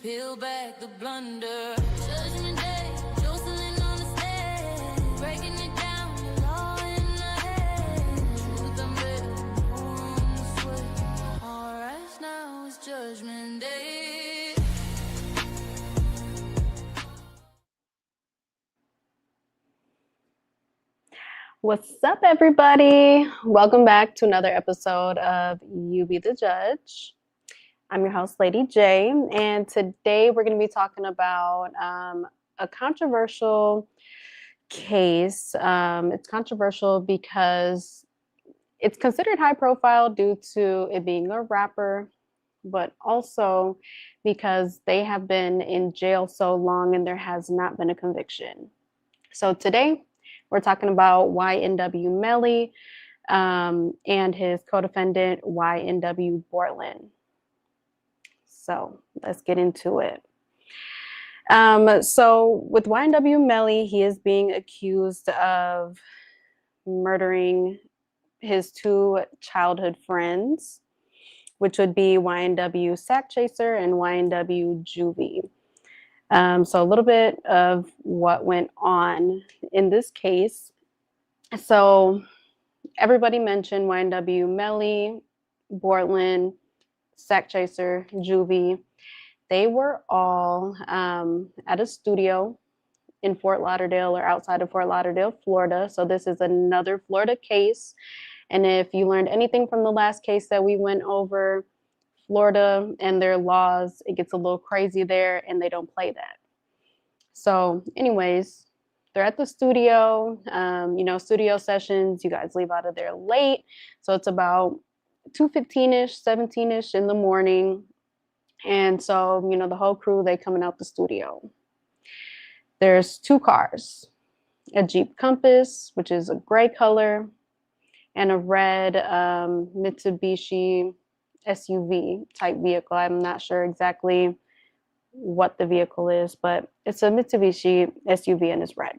Peel back the blunder. Judgment Day, Jocelyn on the stage, breaking it down, the law in the head. Truth I'm ready, no room to sway. All right, now it's Judgment Day. What's up, everybody? Welcome back to another episode of You Be the Judge. I'm your host, Lady J, and today we're going to be talking about a controversial case. It's controversial because it's considered high profile due to it being a rapper, but also because they have been in jail so long and there has not been a conviction. So today we're talking about YNW Melly and his co-defendant YNW Borland. So let's get into it. So with YNW Melly, he is being accused of murdering his two childhood friends, which would be YNW Sack Chaser and YNW Juvie. So a little bit of what went on in this case. So everybody mentioned YNW Melly, Borland, Sack Chaser, Juvie. They were all at a studio in Fort Lauderdale or outside of Fort Lauderdale, Florida. So this is another Florida case. And if you learned anything from the last case that we went over, Florida and their laws, it gets a little crazy there and they don't play that. So anyways, they're at the studio, studio sessions, you guys leave out of there late. So it's about 2:15-ish, 17-ish in the morning. And so, the whole crew, they coming out the studio. There's two cars, a Jeep Compass, which is a gray color, and a red Mitsubishi SUV type vehicle. I'm not sure exactly what the vehicle is, but it's a Mitsubishi SUV and it's red.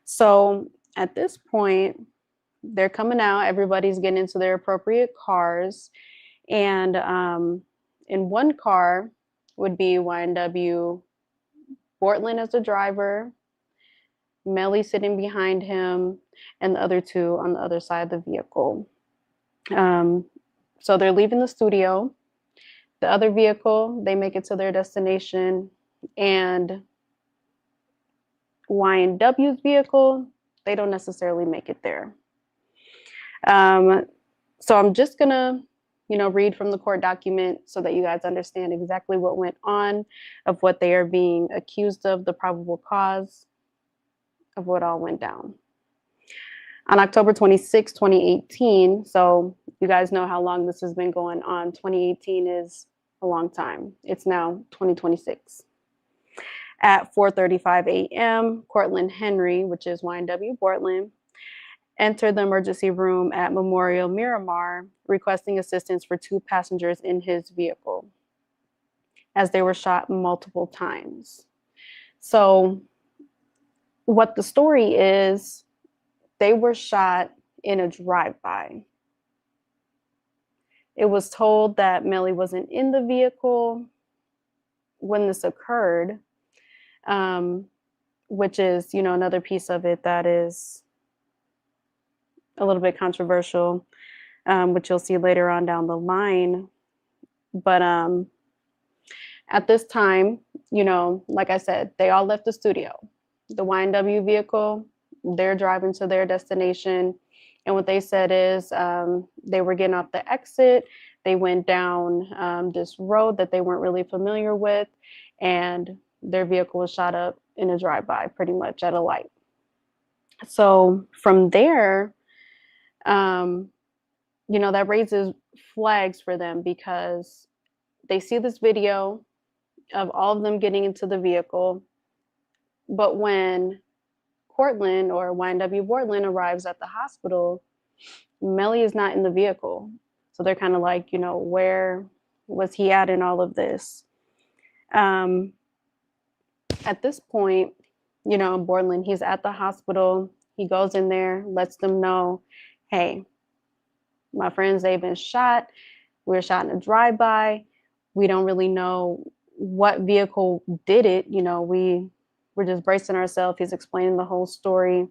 So at this point, they're coming out, everybody's getting into their appropriate cars. And in one car would be YNW Borland as the driver, Melly sitting behind him, and the other two on the other side of the vehicle. So they're leaving the studio. The other vehicle, they make it to their destination, and YNW's vehicle, they don't necessarily make it there. So I'm just gonna, read from the court document so that you guys understand exactly what went on, of what they are being accused of, the probable cause of what all went down. On October 26, 2018, so you guys know how long this has been going on. 2018 is a long time. It's now 2026. At 4:35 a.m., Cortland Henry, which is YNW Borland, entered the emergency room at Memorial Miramar, requesting assistance for two passengers in his vehicle, as they were shot multiple times. So what the story is, they were shot in a drive-by. It was told that Melly wasn't in the vehicle when this occurred, which is, another piece of it that is a little bit controversial, which you'll see later on down the line. But at this time, like I said, they all left the studio. The YNW vehicle, they're driving to their destination. And what they said is they were getting off the exit. They went down this road that they weren't really familiar with, and their vehicle was shot up in a drive-by, pretty much at a light. So from there, that raises flags for them, because they see this video of all of them getting into the vehicle. But when Cortland or YNW Borland arrives at the hospital, Melly is not in the vehicle. So they're kind of like, where was he at in all of this? At this point, Borland, he's at the hospital. He goes in there, lets them know, hey, my friends, they've been shot. We were shot in a drive-by. We don't really know what vehicle did it. You know, we're just bracing ourselves. He's explaining the whole story.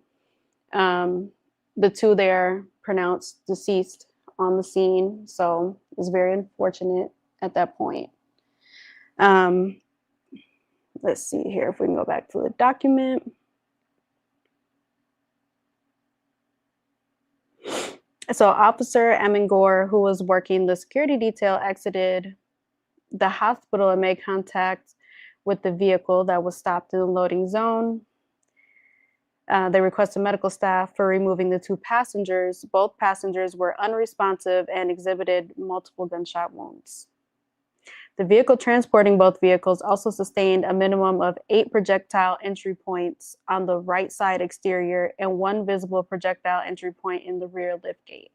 The two there pronounced deceased on the scene, so it's very unfortunate at that point. Let's see here if we can go back to the document. So Officer Amengor, who was working the security detail, exited the hospital and made contact with the vehicle that was stopped in the loading zone. They requested medical staff for removing the two passengers. Both passengers were unresponsive and exhibited multiple gunshot wounds. The vehicle transporting both vehicles also sustained a minimum of 8 projectile entry points on the right side exterior and 1 visible projectile entry point in the rear liftgate.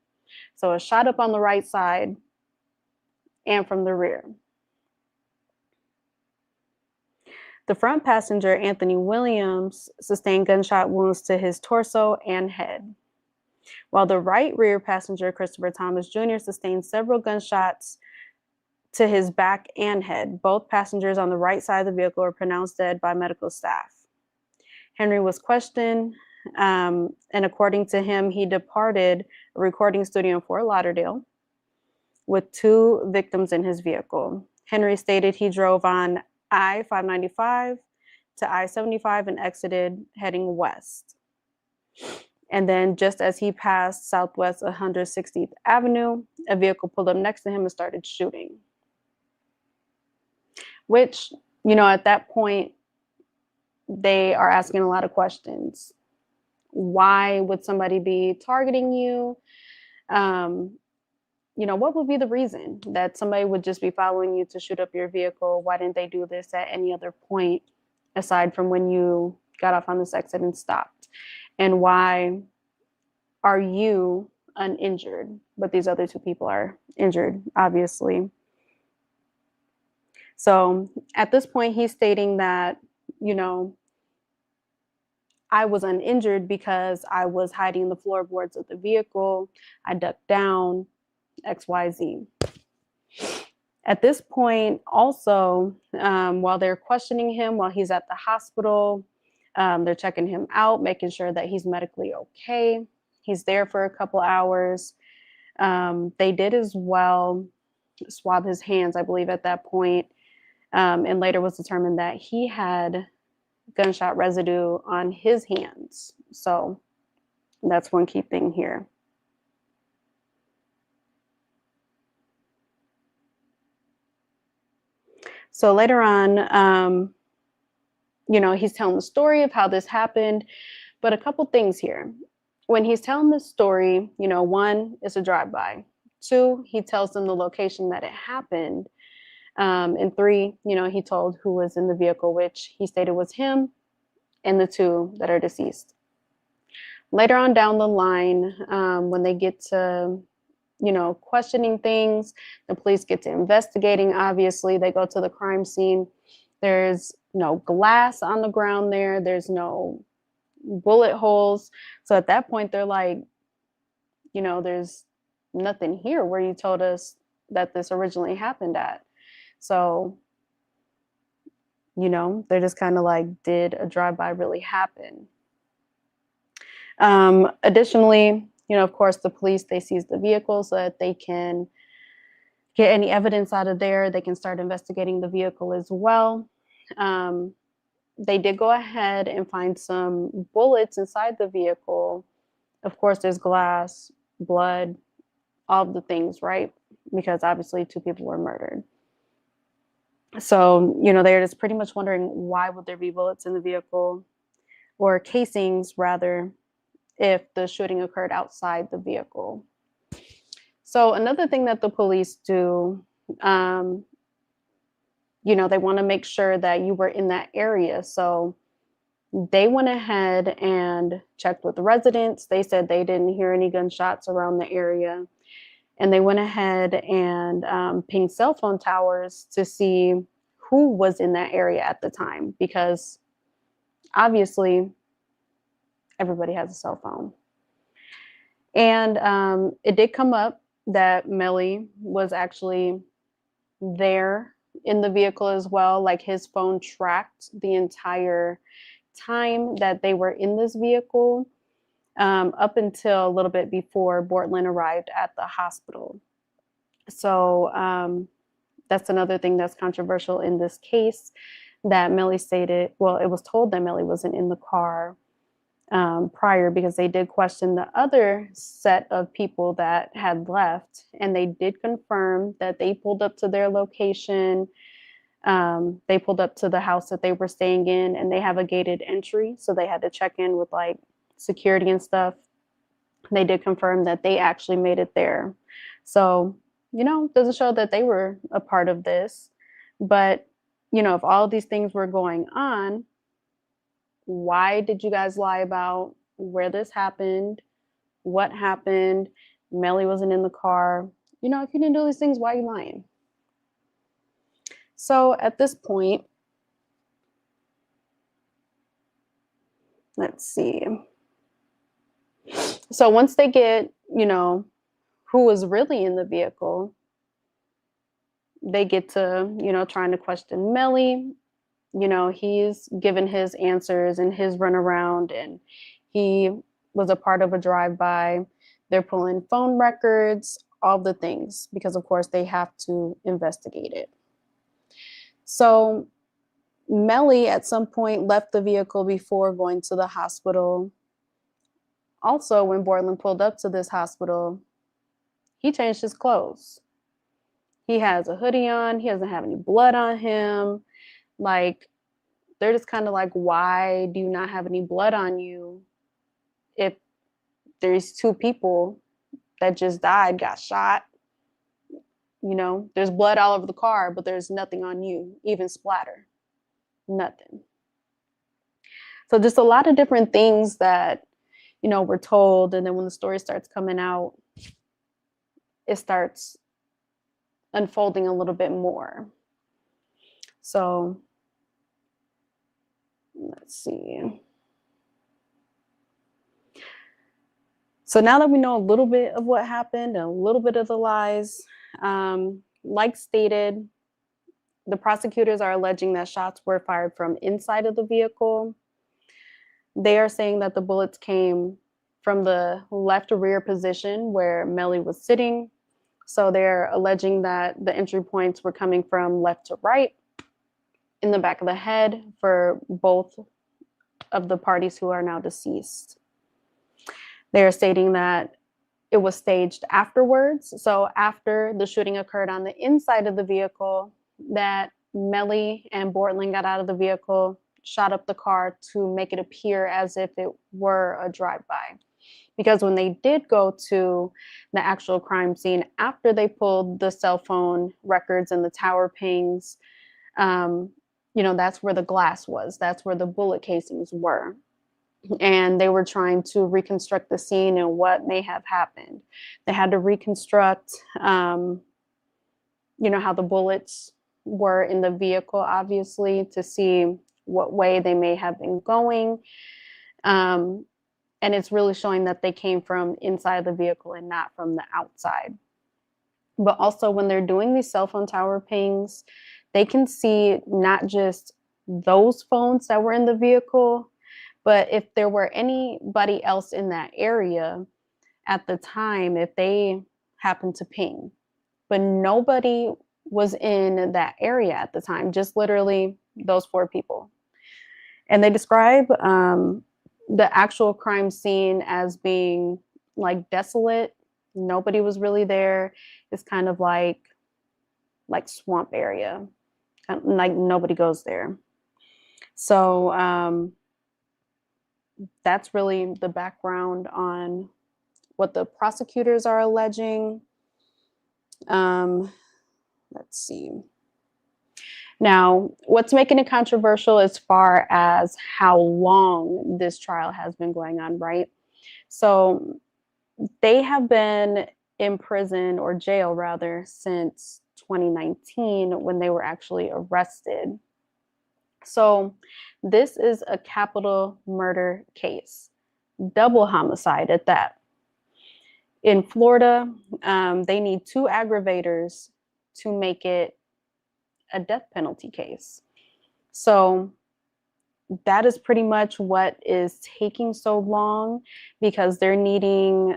So a shot up on the right side and from the rear. The front passenger, Anthony Williams, sustained gunshot wounds to his torso and head, while the right rear passenger, Christopher Thomas Jr., sustained several gunshots to his back and head. Both passengers on the right side of the vehicle were pronounced dead by medical staff. Henry was questioned, and according to him, he departed a recording studio in Fort Lauderdale with 2 victims in his vehicle. Henry stated he drove on I-595 to I-75 and exited heading west. And then just as he passed Southwest 160th Avenue, a vehicle pulled up next to him and started shooting. Which, you know, at that point, they are asking a lot of questions. Why would somebody be targeting you? You know, what would be the reason that somebody would just be following you to shoot up your vehicle? Why didn't they do this at any other point aside from when you got off on this exit and stopped? And why are you uninjured, but these other 2 people are injured, obviously? So at this point, he's stating that, you know, I was uninjured because I was hiding the floorboards of the vehicle. I ducked down, XYZ. At this point, also, while they're questioning him, while he's at the hospital, they're checking him out, making sure that he's medically okay. He's there for a couple hours. They did as well swab his hands, I believe, at that point, and later was determined that he had gunshot residue on his hands. So that's one key thing here. So later on, you know, he's telling the story of how this happened, but a couple things here. When he's telling this story, you know, 1, it's a drive-by. 2, he tells them the location that it happened. And 3, you know, he told who was in the vehicle, which he stated was him and the 2 that are deceased. Later on down the line, when they get to, you know, questioning things, the police get to investigating. Obviously, they go to the crime scene. There's no glass on the ground there. There's no bullet holes. So at that point, they're like, you know, there's nothing here where you told us that this originally happened at. So, you know, they're just kind of like, did a drive-by really happen? Additionally, you know, of course, the police, they seize the vehicle so that they can get any evidence out of there. They can start investigating the vehicle as well. They did go ahead and find some bullets inside the vehicle. Of course, there's glass, blood, all of the things, right? Because obviously 2 people were murdered. So, you know, they're just pretty much wondering, why would there be bullets in the vehicle, or casings rather, if the shooting occurred outside the vehicle. So another thing that the police do, you know, they want to make sure that you were in that area. So they went ahead and checked with the residents. They said they didn't hear any gunshots around the area. And they went ahead and pinged cell phone towers to see who was in that area at the time, because obviously everybody has a cell phone. And it did come up that Melly was actually there in the vehicle as well. Like his phone tracked the entire time that they were in this vehicle, up until a little bit before Bortland arrived at the hospital. So that's another thing that's controversial in this case, that Melly stated, well, it was told that Melly wasn't in the car prior, because they did question the other set of people that had left, and they did confirm that they pulled up to their location. They pulled up to the house that they were staying in, and they have a gated entry, so they had to check in with like security and stuff. They did confirm that they actually made it there. So, doesn't show that they were a part of this. But, if all these things were going on, why did you guys lie about where this happened? What happened? Melly wasn't in the car. If you didn't do these things, why are you lying? So at this point, let's see. So once they get, who was really in the vehicle, they get to, trying to question Melly. He's given his answers and his runaround, and he was a part of a drive-by. They're pulling phone records, all the things, because of course they have to investigate it. So Melly at some point left the vehicle before going to the hospital. Also, when Bortland pulled up to this hospital, he changed his clothes. He has a hoodie on. He doesn't have any blood on him. Like, they're just kind of like, why do you not have any blood on you if there's two people that just died, got shot? There's blood all over the car, but there's nothing on you, even splatter. Nothing. So just a lot of different things that, were told. And then when the story starts coming out, it starts unfolding a little bit more. So let's see. So now that we know a little bit of what happened and a little bit of the lies, like stated, the prosecutors are alleging that shots were fired from inside of the vehicle. They are saying that the bullets came from the left rear position where Melly was sitting. So they're alleging that the entry points were coming from left to right in the back of the head for both of the parties who are now deceased. They are stating that it was staged afterwards. So after the shooting occurred on the inside of the vehicle, that Melly and Bortland got out of the vehicle, shot up the car to make it appear as if it were a drive-by. Because when they did go to the actual crime scene, after they pulled the cell phone records and the tower pings, that's where the glass was. That's where the bullet casings were. And they were trying to reconstruct the scene and what may have happened. They had to reconstruct, how the bullets were in the vehicle, obviously, to see what way they may have been going. And it's really showing that they came from inside the vehicle and not from the outside. But also when they're doing these cell phone tower pings, they can see not just those phones that were in the vehicle, but if there were anybody else in that area at the time, if they happened to ping. But nobody was in that area at the time, just literally those 4 people. And they describe the actual crime scene as being like desolate. Nobody was really there. It's kind of like swamp area. Like nobody goes there. So that's really the background on what the prosecutors are alleging. Let's see. Now, what's making it controversial as far as how long this trial has been going on, right? So they have been in prison, or jail rather, since 2019 when they were actually arrested. So this is a capital murder case, double homicide at that. In Florida, they need 2 aggravators to make it a death penalty case. So that is pretty much what is taking so long, because they're needing,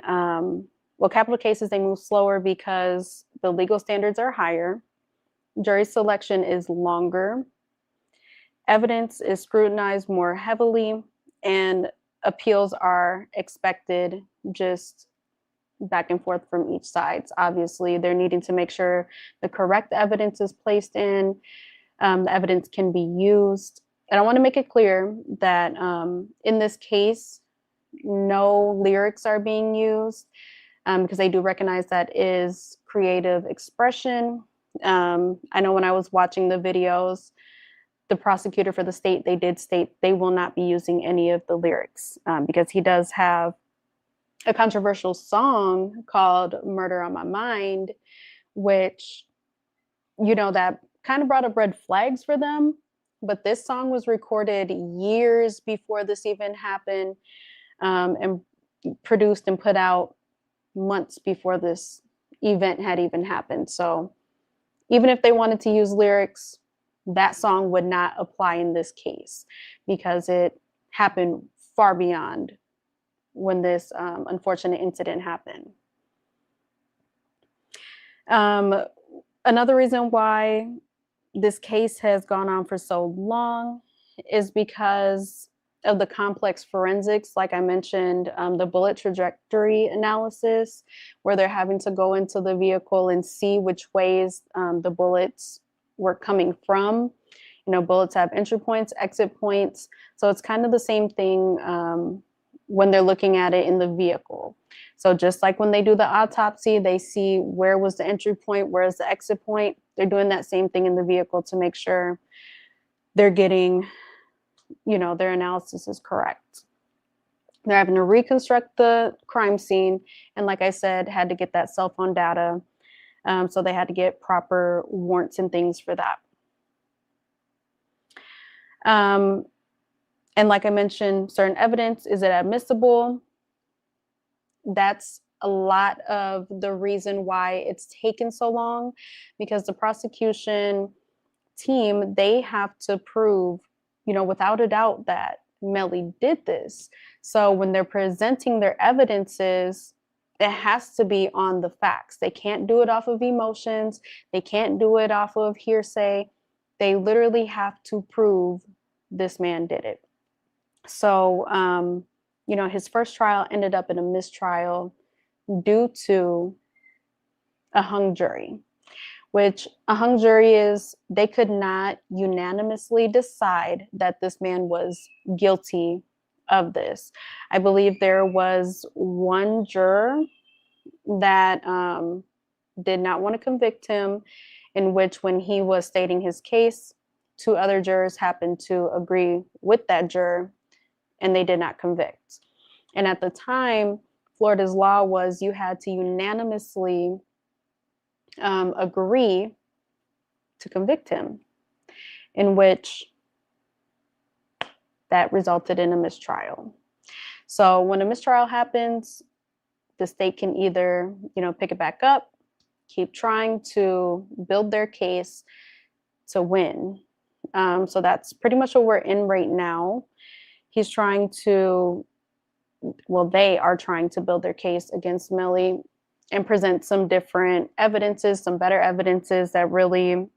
well, capital cases, they move slower because the legal standards are higher. Jury selection is longer. Evidence is scrutinized more heavily, and appeals are expected just back and forth from each side. Obviously, they're needing to make sure the correct evidence is placed in, the evidence can be used. And I want to make it clear that in this case, no lyrics are being used, because they do recognize that is creative expression. I know when I was watching the videos, the prosecutor for the state, they did state they will not be using any of the lyrics, because he does have a controversial song called Murder on My Mind, which, you know, that kind of brought up red flags for them. But this song was recorded years before this even happened, and produced and put out months before this event had even happened. So even if they wanted to use lyrics, that song would not apply in this case, because it happened far beyond when this unfortunate incident happened. Another reason why this case has gone on for so long is because of the complex forensics. Like I mentioned, the bullet trajectory analysis, where they're having to go into the vehicle and see which ways the bullets were coming from. You know, bullets have entry points, exit points. So it's kind of the same thing when they're looking at it in the vehicle. So just like when they do the autopsy, they see where was the entry point, where is the exit point. They're doing that same thing in the vehicle to make sure they're getting, you know, their analysis is correct. They're having to reconstruct the crime scene. And like I said, had to get that cell phone data. So they had to get proper warrants and things for that. And like I mentioned, certain evidence, is it admissible? That's a lot of the reason why it's taken so long, because the prosecution team, they have to prove, you know, without a doubt that Melly did this. So when they're presenting their evidences, it has to be on the facts. They can't do it off of emotions. They can't do it off of hearsay. They literally have to prove this man did it. So, you know, his first trial ended up in a mistrial due to a hung jury, which a hung jury is, they could not unanimously decide that this man was guilty of this. I believe there was one juror that did not want to convict him, in which when he was stating his case, two other jurors happened to agree with that juror, and they did not convict. And at the time, Florida's law was you had to unanimously agree to convict him, in which that resulted in a mistrial. So when a mistrial happens, the state can either, you know, pick it back up, keep trying to build their case to win. So that's pretty much what we're in right now. He's trying to, well, they are trying to build their case against Melly and present some different evidences, some better evidences that really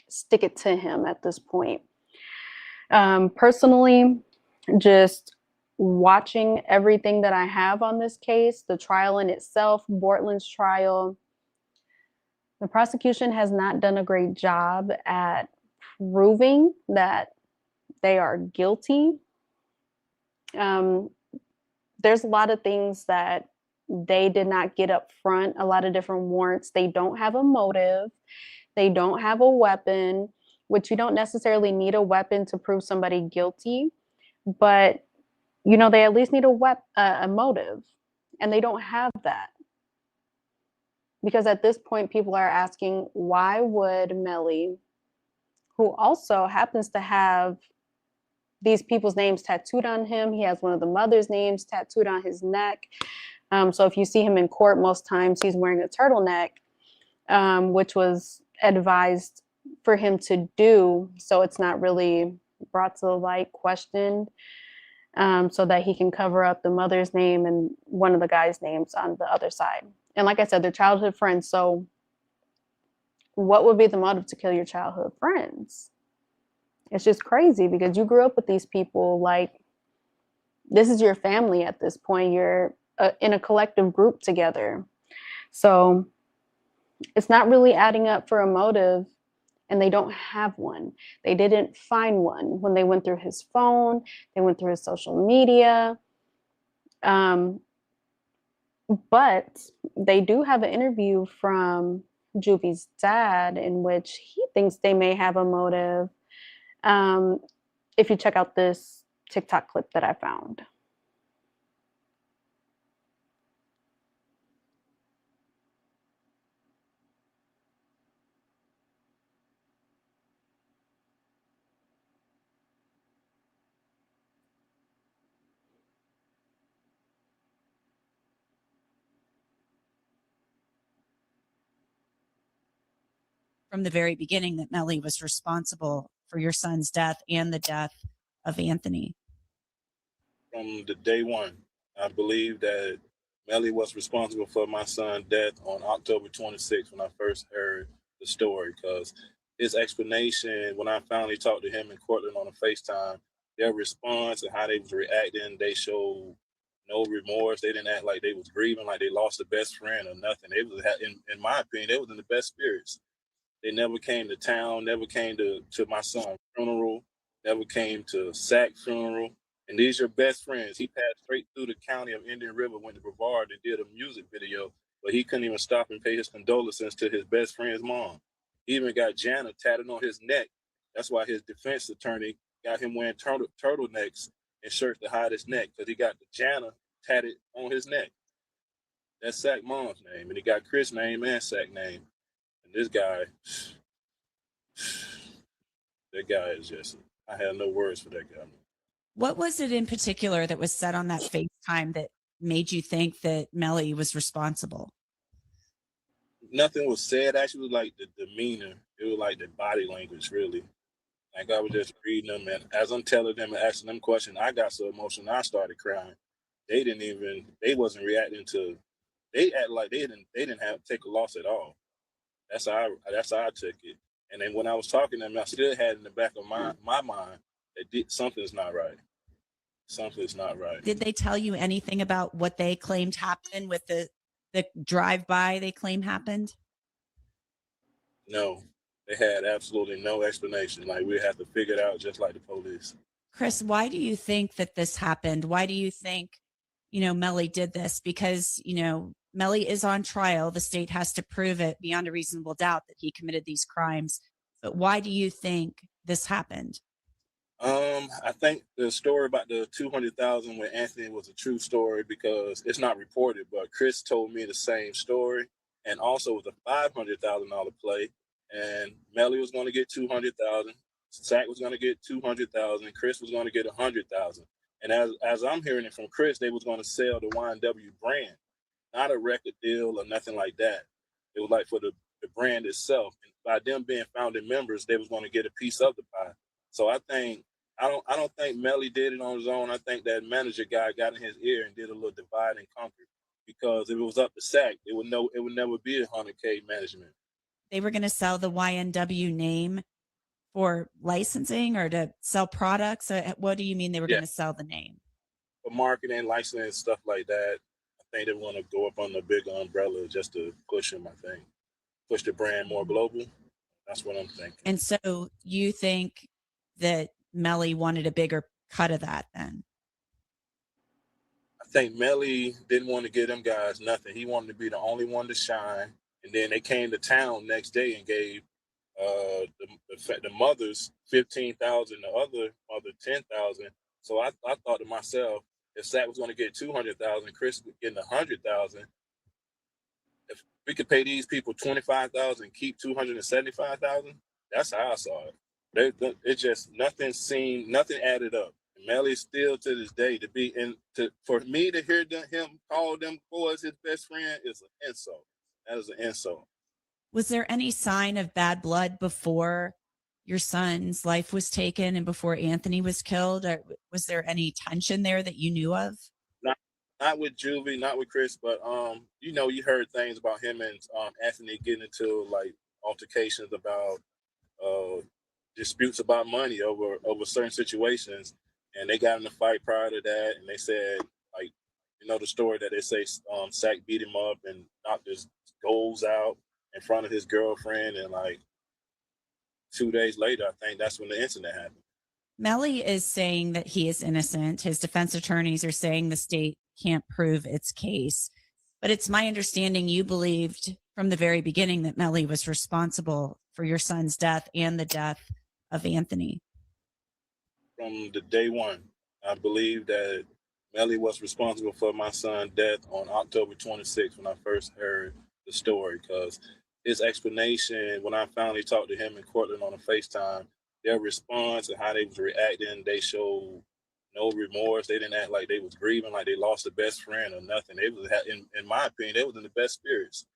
stick it to him at this point. Personally, just watching everything that I have on this case, the trial in itself, Bortland's trial, the prosecution has not done a great job at proving that they are guilty. There's a lot of things that they did not get up front, a lot of different warrants. They don't have a motive. They don't have a weapon, which you don't necessarily need a weapon to prove somebody guilty. But, you know, they at least need a motive, and they don't have that. Because at this point, people are asking, why would Melly, who also happens to have these people's names tattooed on him, he has one of the mother's names tattooed on his neck. So if you see him in court, most times he's wearing a turtleneck, which was advised for him to do, so it's not really brought to the light, questioned, so that he can cover up the mother's name and one of the guys' names on the other side. And like I said, they're childhood friends. So what would be the motive to kill your childhood friends? It's just crazy because you grew up with these people. Like, this is your family at this point. You're in a collective group together. So it's not really adding up for a motive, and they don't have one. They didn't find one when they went through his phone, they went through his social media. But they do have an interview from Juby's dad in which he thinks they may have a motive. If you check out this TikTok clip that I found. From the very beginning that Melly was responsible for your son's death and the death of Anthony? From the day one, I believe that Melly was responsible for my son's death on October 26th when I first heard the story, because his explanation, when I finally talked to him in Cortland on a FaceTime, their response and how they was reacting, they showed no remorse. They didn't act like they was grieving, like they lost a best friend or nothing. They was, in my opinion, they was in the best spirits. They never came to town, never came to my son's funeral, never came to Sack's funeral. And these are best friends. He passed straight through the county of Indian River, went to Brevard and did a music video, but he couldn't even stop and pay his condolences to his best friend's mom. He even got Jana tatted on his neck. That's why his defense attorney got him wearing turtlenecks and shirts to hide his neck, because he got the Jana tatted on his neck. That's Sack mom's name, and he got Chris' name and Sack name. And this guy, that guy is just, I have no words for that guy. What was it in particular that was said on that FaceTime that made you think that Melly was responsible? Nothing was said. Actually, it was like the demeanor. It was like the body language, really. Like, I was just reading them, and as I'm telling them and asking them questions, I got so emotional, I started crying. They wasn't reacting to, they act like they didn't have to take a loss at all. That's how I took it. And then when I was talking to them, I still had in the back of my mind that something's not right. Something's not right. Did they tell you anything about what they claimed happened with the drive-by they claim happened? No, they had absolutely no explanation. Like, we have to figure it out just like the police. Chris, why do you think that this happened? Why do you think, Melly did this? Because, Melly is on trial. The state has to prove it beyond a reasonable doubt that he committed these crimes. But why do you think this happened? I think the story about the 200,000 with Anthony was a true story because it's not reported, but Chris told me the same story, and also it was a $500,000 play, and Melly was going to get 200,000, Sack was going to get 200,000, Chris was going to get 100,000, and as I'm hearing it from Chris, they was going to sell the YNW brand, not a record deal or nothing like that. It was like for the brand itself, and by them being founding members, they was going to get a piece of the pie. So I don't think Melly did it on his own. I think that manager guy got in his ear and did a little divide and conquer. Because if it was up to Sack, it would never be a 100K management. They were going to sell the YNW name for licensing or to sell products. What do you mean they were going to sell the name? For marketing, licensing, stuff like that. I think they want to go up on the big umbrella just to push them. I think push the brand more global. That's what I'm thinking. And so you think that Melly wanted a bigger cut of that then? I think Melly didn't want to give them guys nothing. He wanted to be the only one to shine. And then they came to town next day and gave the mothers 15,000, the other mother 10,000. So I thought to myself, if Sack was going to get 200,000, Chris was getting 100,000. If we could pay these people 25,000 and keep 275,000, that's how I saw it. It just nothing added up. Melly still to this day for me to hear him call them boys his best friend is an insult. That is an insult. Was there any sign of bad blood before your son's life was taken and before Anthony was killed? Or was there any tension there that you knew of? Not with Juvie, not with Chris, but you know, you heard things about him and Anthony getting into like altercations about disputes about money over certain situations, and they got in a fight prior to that, and they said, like, you know, the story that they say Sack beat him up and knocked his goals out in front of his girlfriend, and like 2 days later, I think that's when the incident happened. Melly is saying that he is innocent. His defense attorneys are saying the state can't prove its case. But it's my understanding you believed from the very beginning that Melly was responsible for your son's death and the death of Anthony. From the day one, I believe that Melly was responsible for my son's death on October 26th when I first heard the story, because his explanation, when I finally talked to him in Cortland on a FaceTime, their response and how they was reacting, they showed no remorse. They didn't act like they was grieving, like they lost a best friend or nothing. They was, in my opinion, they was in the best spirits.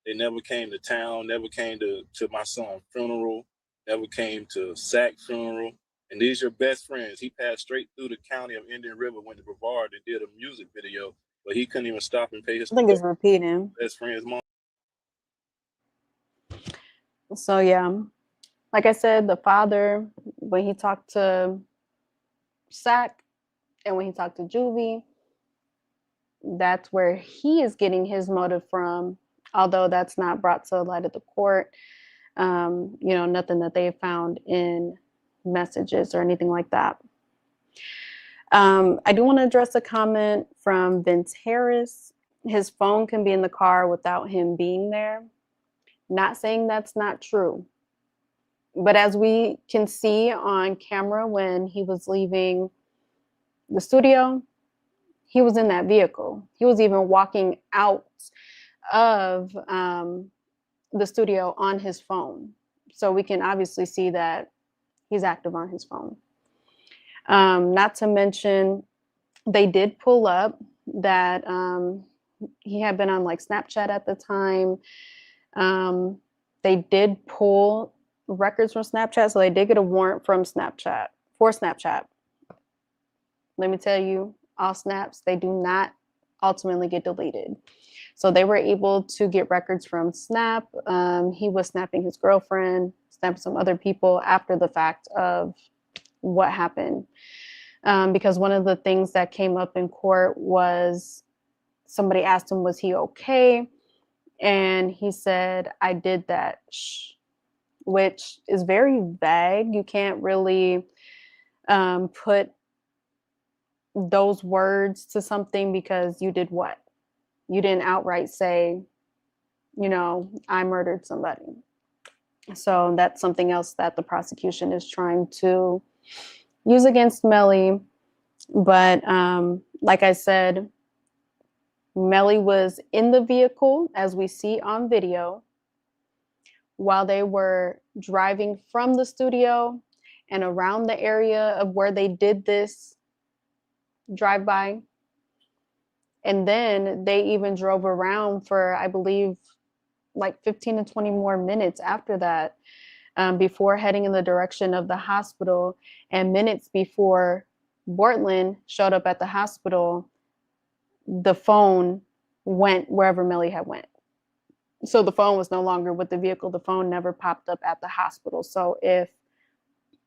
They never came to town, never came to my son's funeral, never came to Sack funeral. And these are best friends. He passed straight through the county of Indian River, went to Brevard and did a music video, but he couldn't even stop and pay his I think it's repeating. best friend's mom. So yeah, like I said, the father, when he talked to Sack and when he talked to Juvie, that's where he is getting his motive from, although that's not brought to the light of the court. You know, nothing that they found in messages or anything like that. I do want to address a comment from Vince Harris. His phone can be in the car without him being there. Not saying that's not true. But as we can see on camera, when he was leaving the studio, he was in that vehicle. He was even walking out of the studio on his phone. So we can obviously see that he's active on his phone. Not to mention, they did pull up that he had been on like Snapchat at the time. They did pull records from Snapchat, so they did get a warrant from Snapchat for Snapchat. Let me tell you, all snaps, they do not ultimately get deleted. So they were able to get records from Snap. He was snapping his girlfriend, snapping some other people after the fact of what happened. Because one of the things that came up in court was somebody asked him, was he okay? And he said, I did that, which is very vague. You can't really put those words to something because you did what? You didn't outright say, you know, I murdered somebody. So that's something else that the prosecution is trying to use against Melly. But like I said, Melly was in the vehicle, as we see on video, while they were driving from the studio and around the area of where they did this drive-by. And then they even drove around for, I believe, like 15 to 20 more minutes after that, before heading in the direction of the hospital. And minutes before Bortland showed up at the hospital, the phone went wherever Melly had went. So the phone was no longer with the vehicle. The phone never popped up at the hospital. So if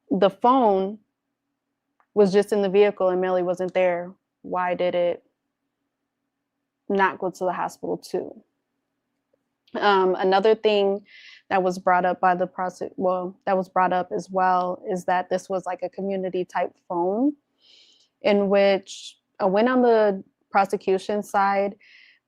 the phone was just in the vehicle and Melly wasn't there, why did it not go to the hospital too? Another thing that was brought up by the that was brought up as well, is that this was like a community type phone, in which a win on the prosecution side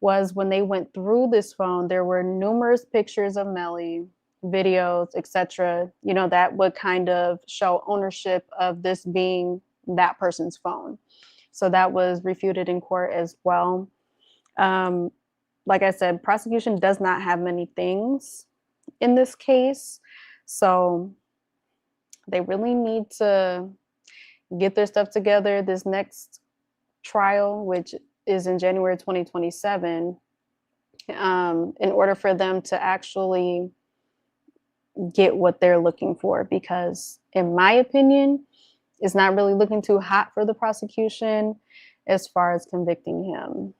was when they went through this phone, there were numerous pictures of Melly, videos, etc., you know, that would kind of show ownership of this being that person's phone. So that was refuted in court as well. Like I said, prosecution does not have many things in this case. So they really need to get their stuff together. This next trial, which is in January 2027, in order for them to actually get what they're looking for, because in my opinion, it's not really looking too hot for the prosecution as far as convicting him.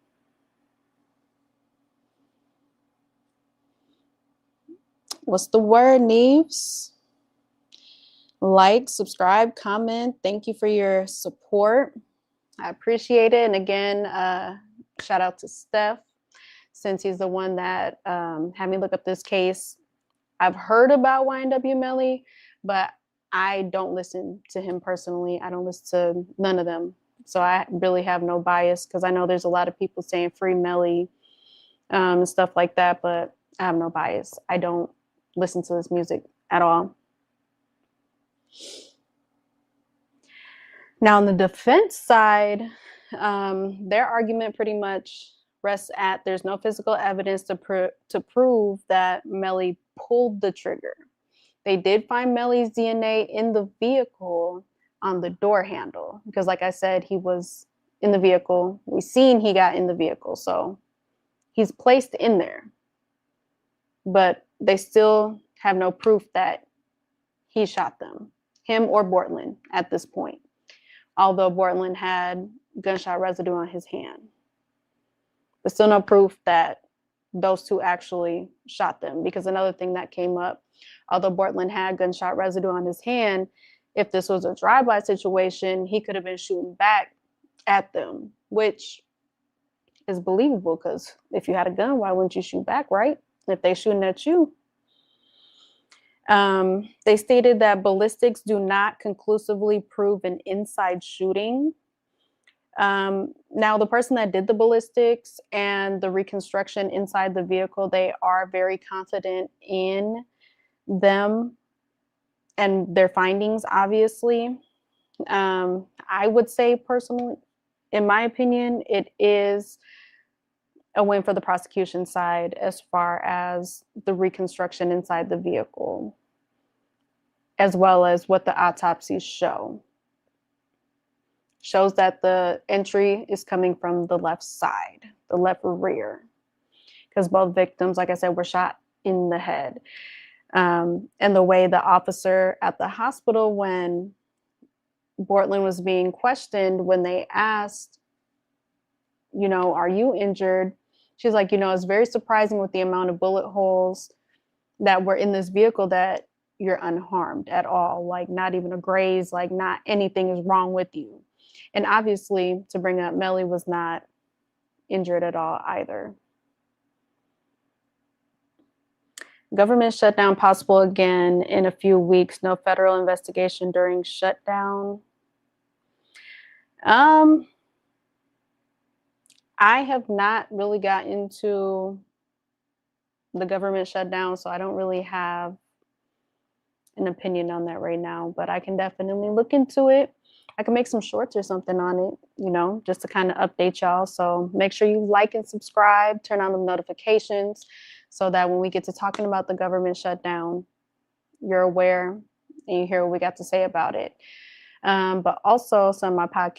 What's the word, Neves? Like, subscribe, comment. Thank you for your support. I appreciate it. And again, shout out to Steph, since he's the one that had me look up this case. I've heard about YNW Melly, but I don't listen to him personally. I don't listen to none of them. So I really have no bias, because I know there's a lot of people saying free Melly and stuff like that, but I have no bias. I don't listen to his music at all. Now, on the defense side, their argument pretty much rests at there's no physical evidence to prove that Melly pulled the trigger. They did find Melly's DNA in the vehicle on the door handle, because like I said, he was in the vehicle. We seen he got in the vehicle, so he's placed in there. But they still have no proof that he shot them, him or Bortland at this point, although Bortland had gunshot residue on his hand. There's still no proof that those two actually shot them, because another thing that came up, although Bortland had gunshot residue on his hand, if this was a drive-by situation, he could have been shooting back at them, which is believable, because if you had a gun, why wouldn't you shoot back, right? If they're shooting at you. They stated that ballistics do not conclusively prove an inside shooting. Now, the person that did the ballistics and the reconstruction inside the vehicle, they are very confident in them and their findings, obviously. I would say personally, in my opinion, it is a win for the prosecution side as far as the reconstruction inside the vehicle, as well as what the autopsies show. Shows that the entry is coming from the left side, the left rear, because both victims, like I said, were shot in the head. And the way the officer at the hospital, when Bortland was being questioned, when they asked, you know, are you injured? She's like, you know, it's very surprising with the amount of bullet holes that were in this vehicle that you're unharmed at all. Like, not even a graze, like not anything is wrong with you. And obviously, to bring up, Melly was not injured at all either. Government shutdown possible again in a few weeks. No federal investigation during shutdown. I have not really got into the government shutdown, so I don't really have an opinion on that right now, but I can definitely look into it. I can make some shorts or something on it, you know, just to kind of update y'all. So make sure you like and subscribe, turn on the notifications, so that when we get to talking about the government shutdown, you're aware and you hear what we got to say about it. But also some of my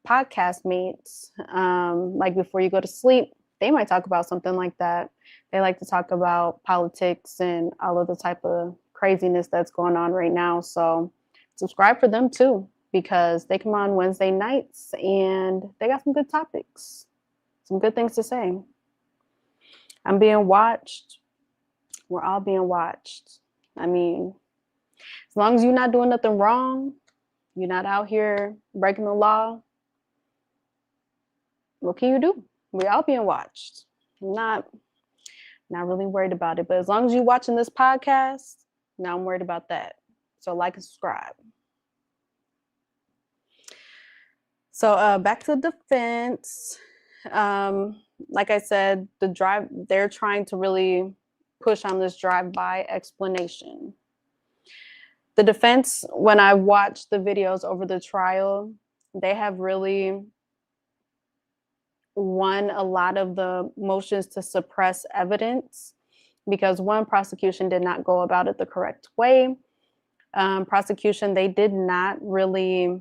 podcast mates, like before you go to sleep, they might talk about something like that. They like to talk about politics and all of the type of craziness that's going on right now. So subscribe for them too, because they come on Wednesday nights and they got some good topics, some good things to say. I'm being watched. We're all being watched. I mean, as long as you're not doing nothing wrong, you're not out here breaking the law, what can you do? We're all being watched. I'm not really worried about it. But as long as you're watching this podcast, now I'm worried about that. So like and subscribe. So back to the defense. Like I said, they're trying to really push on this drive-by explanation. The defense, when I watched the videos over the trial, they have really won a lot of the motions to suppress evidence, because one, prosecution did not go about it the correct way. Prosecution, they did not really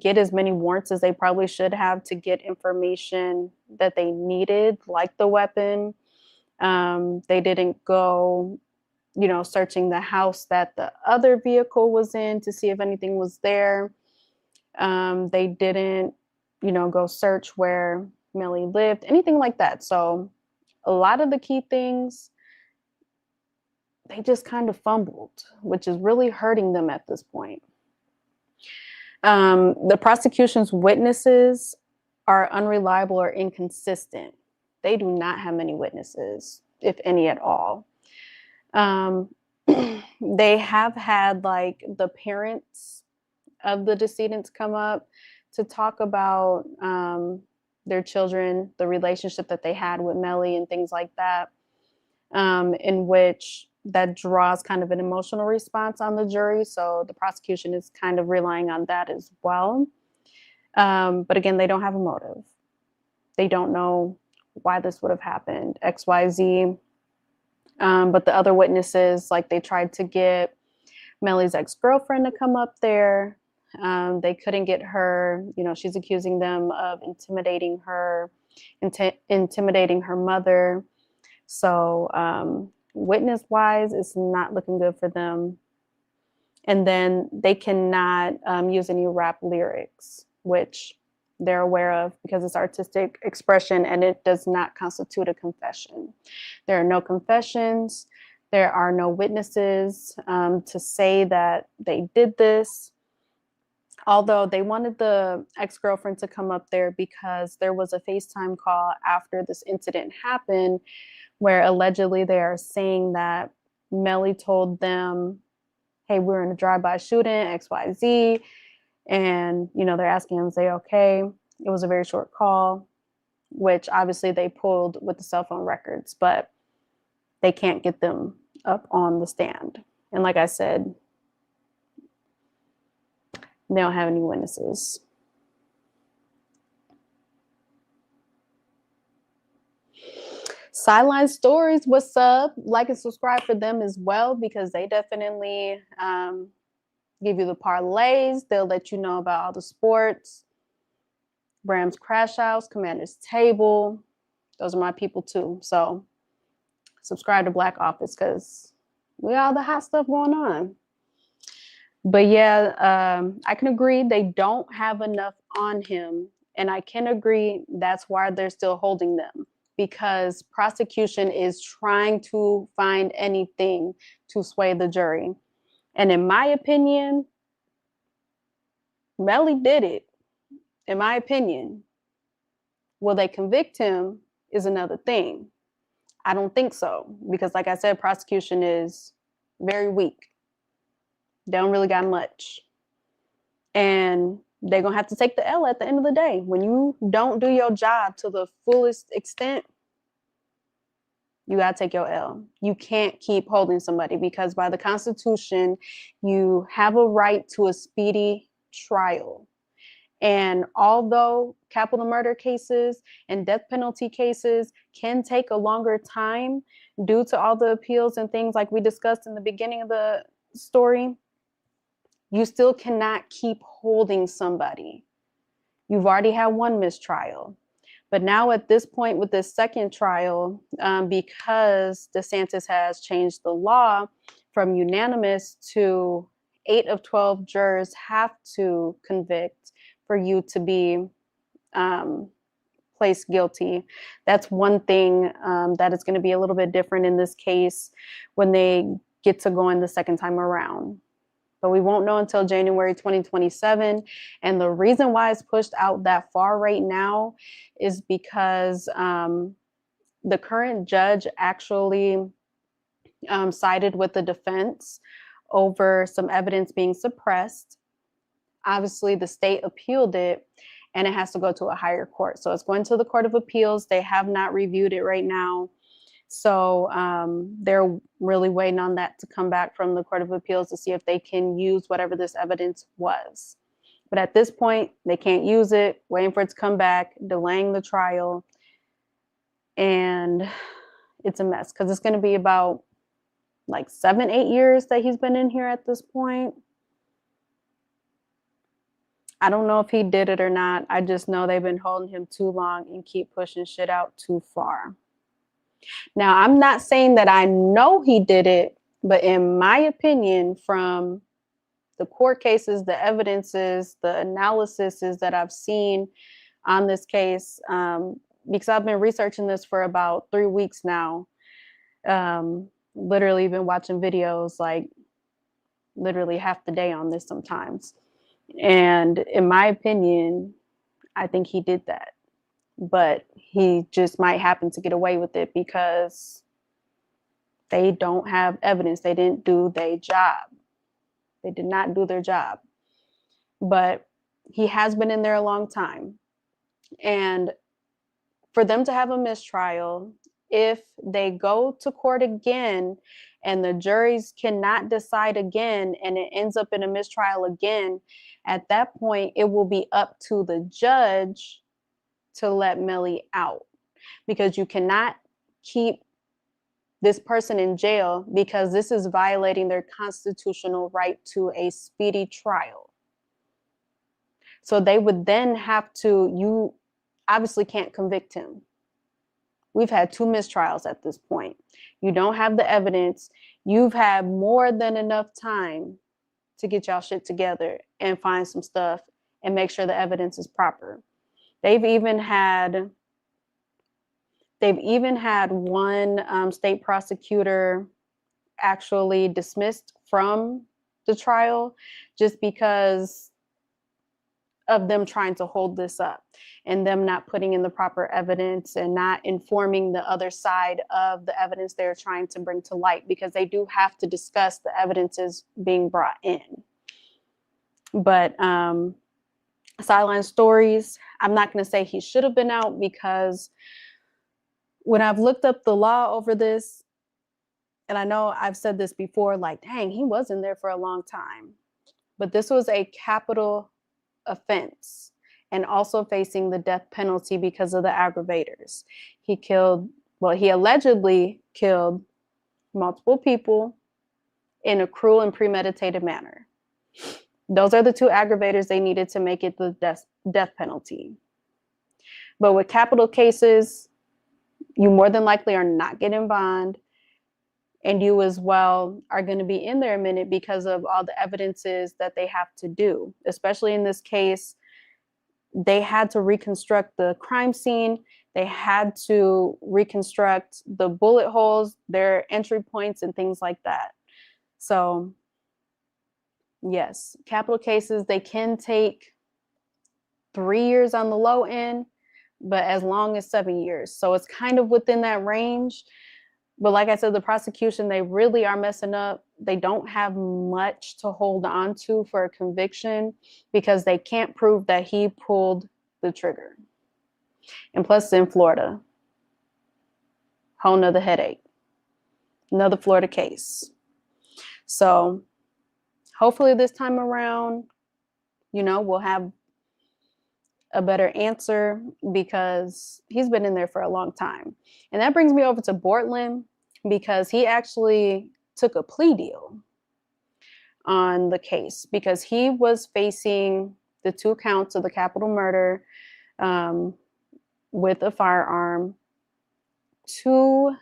get as many warrants as they probably should have to get information that they needed, like the weapon. They didn't go searching the house that the other vehicle was in to see if anything was there. They didn't, go search where Melly lived, anything like that. So a lot of the key things, they just kind of fumbled, which is really hurting them at this point. The prosecution's witnesses are unreliable or inconsistent. They do not have many witnesses, if any at all. They have had like the parents of the decedents come up to talk about their children, the relationship that they had with Melly and things like that, in which that draws kind of an emotional response on the jury. So the prosecution is kind of relying on that as well. But again, they don't have a motive. They don't know why this would have happened, XYZ. But the other witnesses, like they tried to get Melly's ex-girlfriend to come up there. They couldn't get her, she's accusing them of intimidating her mother. So witness-wise, it's not looking good for them. And then they cannot use any rap lyrics, which they're aware of because it's artistic expression and it does not constitute a confession. There are no confessions. There are no witnesses to say that they did this. Although they wanted the ex-girlfriend to come up there because there was a FaceTime call after this incident happened where allegedly they are saying that Melly told them, hey, we're in a drive-by shooting, XYZ. And, they're asking him, say, okay. It was a very short call, which obviously they pulled with the cell phone records, but they can't get them up on the stand. And like I said, they don't have any witnesses. Sideline Stories, what's up? Like and subscribe for them as well because they definitely give you the parlays. They'll let you know about all the sports. Rams Crash House, Commander's Table. Those are my people too. So subscribe to Black Office because we all the hot stuff going on. But yeah, I can agree they don't have enough on him. And I can agree that's why they're still holding them, because prosecution is trying to find anything to sway the jury. And in my opinion, Melly did it. In my opinion. Will they convict him is another thing. I don't think so, because like I said, prosecution is very weak. They don't really got much. And they're going to have to take the L at the end of the day. When you don't do your job to the fullest extent, you got to take your L. You can't keep holding somebody because by the Constitution, you have a right to a speedy trial. And although capital murder cases and death penalty cases can take a longer time due to all the appeals and things like we discussed in the beginning of the story, you still cannot keep holding somebody. You've already had one mistrial. But now at this point with this second trial, because DeSantis has changed the law from unanimous to 8 of 12 jurors have to convict for you to be placed guilty. That's one thing that is going to be a little bit different in this case when they get to going the second time around. But we won't know until January 2027. And the reason why it's pushed out that far right now is because the current judge actually sided with the defense over some evidence being suppressed. Obviously, the state appealed it and it has to go to a higher court. So it's going to the Court of Appeals. They have not reviewed it right now. So they're really waiting on that to come back from the Court of Appeals to see if they can use whatever this evidence was. But at this point, they can't use it, waiting for it to come back, delaying the trial. And it's a mess because it's going to be about like 7-8 years that he's been in here at this point. I don't know if he did it or not. I just know they've been holding him too long and keep pushing shit out too far. Now, I'm not saying that I know he did it But in my opinion, from the court cases, the evidences, the analysis that I've seen on this case, because I've been researching this for about 3 weeks now, literally been watching videos like literally half the day on this sometimes. And in my opinion, I think he did that. But he just might happen to get away with it because they don't have evidence. They didn't do their job. They did not do their job. But he has been in there a long time. And for them to have a mistrial, if they go to court again and the juries cannot decide again and it ends up in a mistrial again, at that point, it will be up to the judge to let Melly out, because you cannot keep this person in jail because this is violating their constitutional right to a speedy trial. So they would then have to, you obviously can't convict him. We've had 2 mistrials at this point. You don't have the evidence. You've had more than enough time to get y'all shit together and find some stuff and make sure the evidence is proper. They've even had one state prosecutor actually dismissed from the trial just because of them trying to hold this up and them not putting in the proper evidence and not informing the other side of the evidence they're trying to bring to light, because they do have to discuss the evidences being brought in. But sideline stories, I'm not going to say he should have been out, because when I've looked up the law over this, and I know I've said this before, like, dang, he was in there for a long time. But this was a capital offense and also facing the death penalty because of the aggravators. He allegedly killed multiple people in a cruel and premeditated manner. Those are the 2 aggravators they needed to make it the death penalty. But with capital cases, you more than likely are not getting bond, and you as well are going to be in there a minute because of all the evidences that they have to do. Especially in this case, they had to reconstruct the crime scene. They had to reconstruct the bullet holes, their entry points, and things like that. So yes, capital cases, they can take 3 years on the low end, but as long as 7 years. So it's kind of within that range. But like I said, the prosecution, they really are messing up. They don't have much to hold on to for a conviction because they can't prove that he pulled the trigger. And plus, it's in Florida. Whole nother headache. Another Florida case. So hopefully this time around, we'll have a better answer, because he's been in there for a long time. And that brings me over to Bortland, because he actually took a plea deal on the case because he was facing the 2 counts of the capital murder with a firearm, 2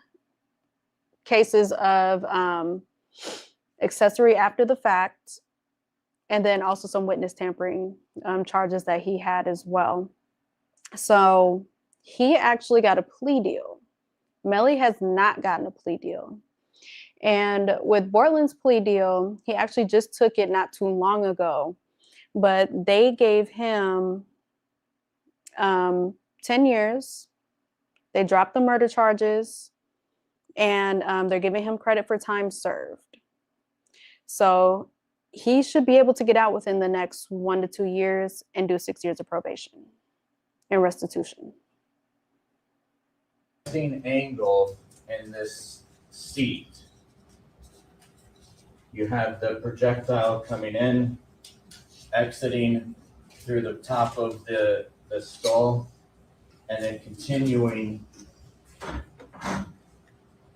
cases of accessory after the fact, and then also some witness tampering charges that he had as well. So he actually got a plea deal. Melly has not gotten a plea deal. And with Bortland's plea deal, he actually just took it not too long ago, but they gave him 10 years. They dropped the murder charges, and they're giving him credit for time served. So he should be able to get out within the next 1 to 2 years and do 6 years of probation and restitution. Angle in this seat. You have the projectile coming in, exiting through the top of the skull, and then continuing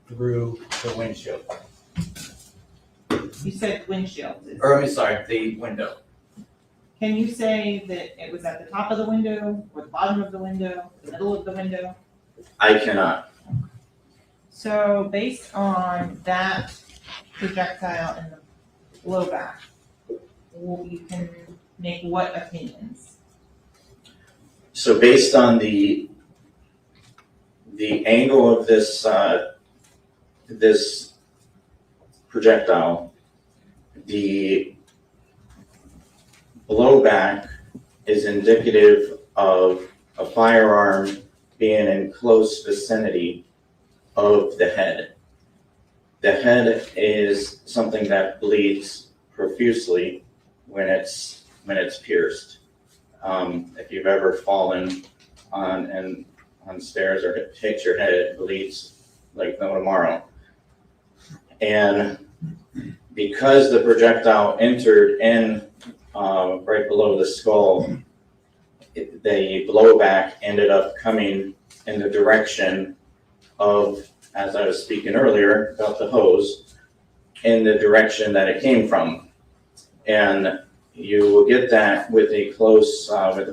through the windshield. You said windshield. Or, sorry, the window. Can you say that it was at the top of the window, or the bottom of the window, the middle of the window? I cannot. So based on that projectile and the blowback, you can make what opinions? So based on the angle of this this projectile, the blowback is indicative of a firearm being in close vicinity of the head. The head is something that bleeds profusely when it's pierced. If you've ever fallen on stairs or hit your head, it bleeds like no tomorrow. And because the projectile entered in right below the skull, the blowback ended up coming in the direction of, as I was speaking earlier about the hose, in the direction that it came from. And you will get that with a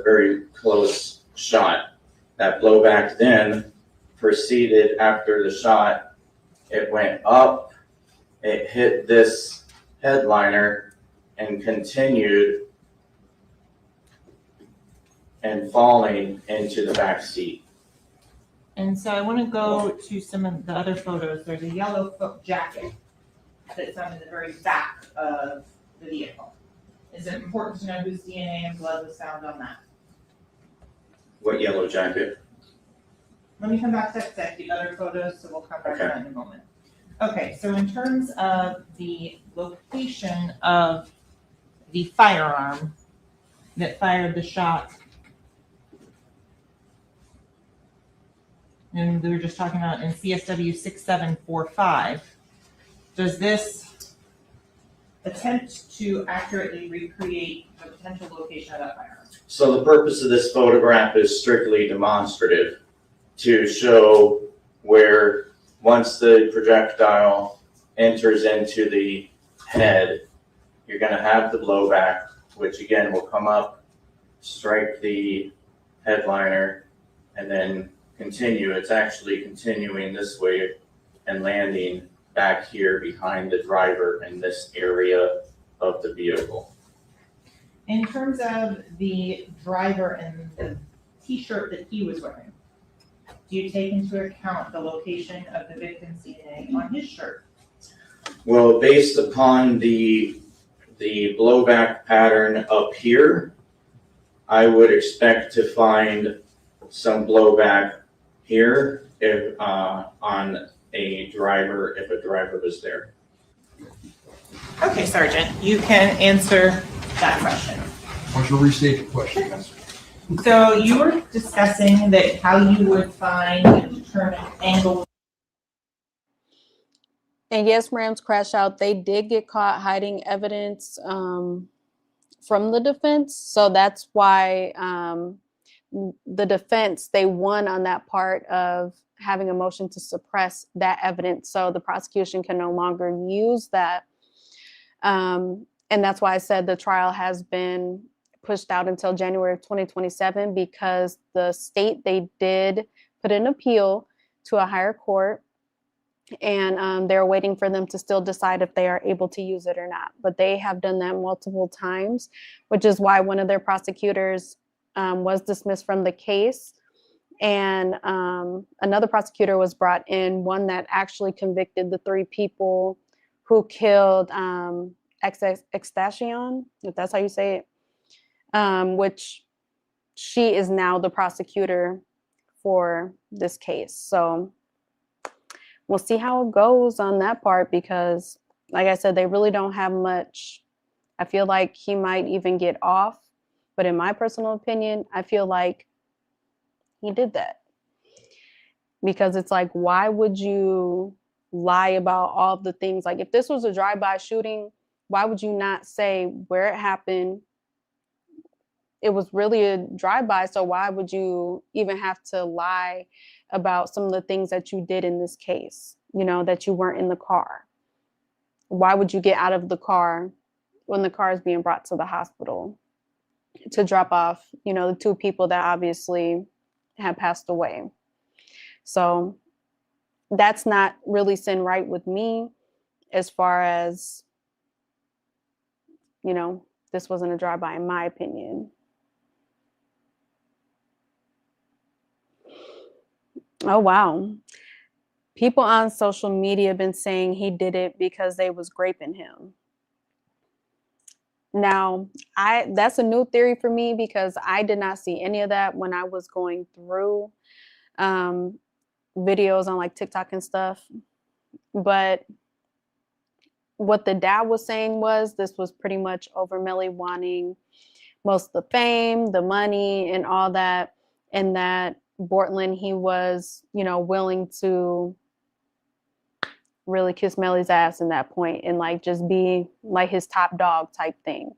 very close shot. That blowback then proceeded after the shot. It went up, it hit this headliner and continued and falling into the back seat. And so I want to go to some of the other photos. There's a yellow jacket that's found in the very back of the vehicle. Is it important to know whose DNA and blood was found on that? What yellow jacket? Let me come back to the other photos, so we'll come back to that in a moment. Okay, so in terms of the location of the firearm that fired the shot, and we were just talking about in CSW 6745, does this attempt to accurately recreate the potential location of that firearm? So the purpose of this photograph is strictly demonstrative to show where once the projectile enters into the head, you're going to have the blowback, which again will come up, strike the headliner, and then continue. It's actually continuing this way and landing back here behind the driver in this area of the vehicle. In terms of the driver and the t-shirt that he was wearing, do you take into account the location of the victim's DNA on his shirt? Well, based upon the blowback pattern up here, I would expect to find some blowback here if on a driver, if a driver was there. Okay, Sergeant, you can answer that question. Why don't you restate the question, yes? So you were discussing that how you would find and determine angle. And yes, Rams crash out. They did get caught hiding evidence from the defense. So that's why the defense, they won on that part of having a motion to suppress that evidence. So the prosecution can no longer use that. And that's why I said the trial has been pushed out until January of 2027, because the state, they did put an appeal to a higher court, and they're waiting for them to still decide if they are able to use it or not. But they have done that multiple times, which is why one of their prosecutors was dismissed from the case. And another prosecutor was brought in, one that actually convicted the 3 people who killed Extastion, if that's how you say it, which she is now the prosecutor for this case. So we'll see how it goes on that part, because like I said, they really don't have much. I feel like he might even get off, but in my personal opinion, I feel like he did that, because it's like, why would you lie about all of the things? Like, if this was a drive-by shooting, why would you not say where it happened? It was really a drive-by, so why would you even have to lie about some of the things that you did in this case, you know, that you weren't in the car? Why would you get out of the car when the car is being brought to the hospital to drop off, you know, the 2 people that obviously had passed away? So that's not really sin right with me. as far as, you know, this wasn't a drive-by in my opinion. Oh, wow. People on social media have been saying he did it because they was graping him. Now, that's a new theory for me because I did not see any of that when I was going through videos on like TikTok and stuff. But what the dad was saying was this was pretty much over Melly wanting most of the fame, the money, and all that, and that Bortland, he was, you know, willing to really kiss Melly's ass in that point and like just be like his top dog type thing.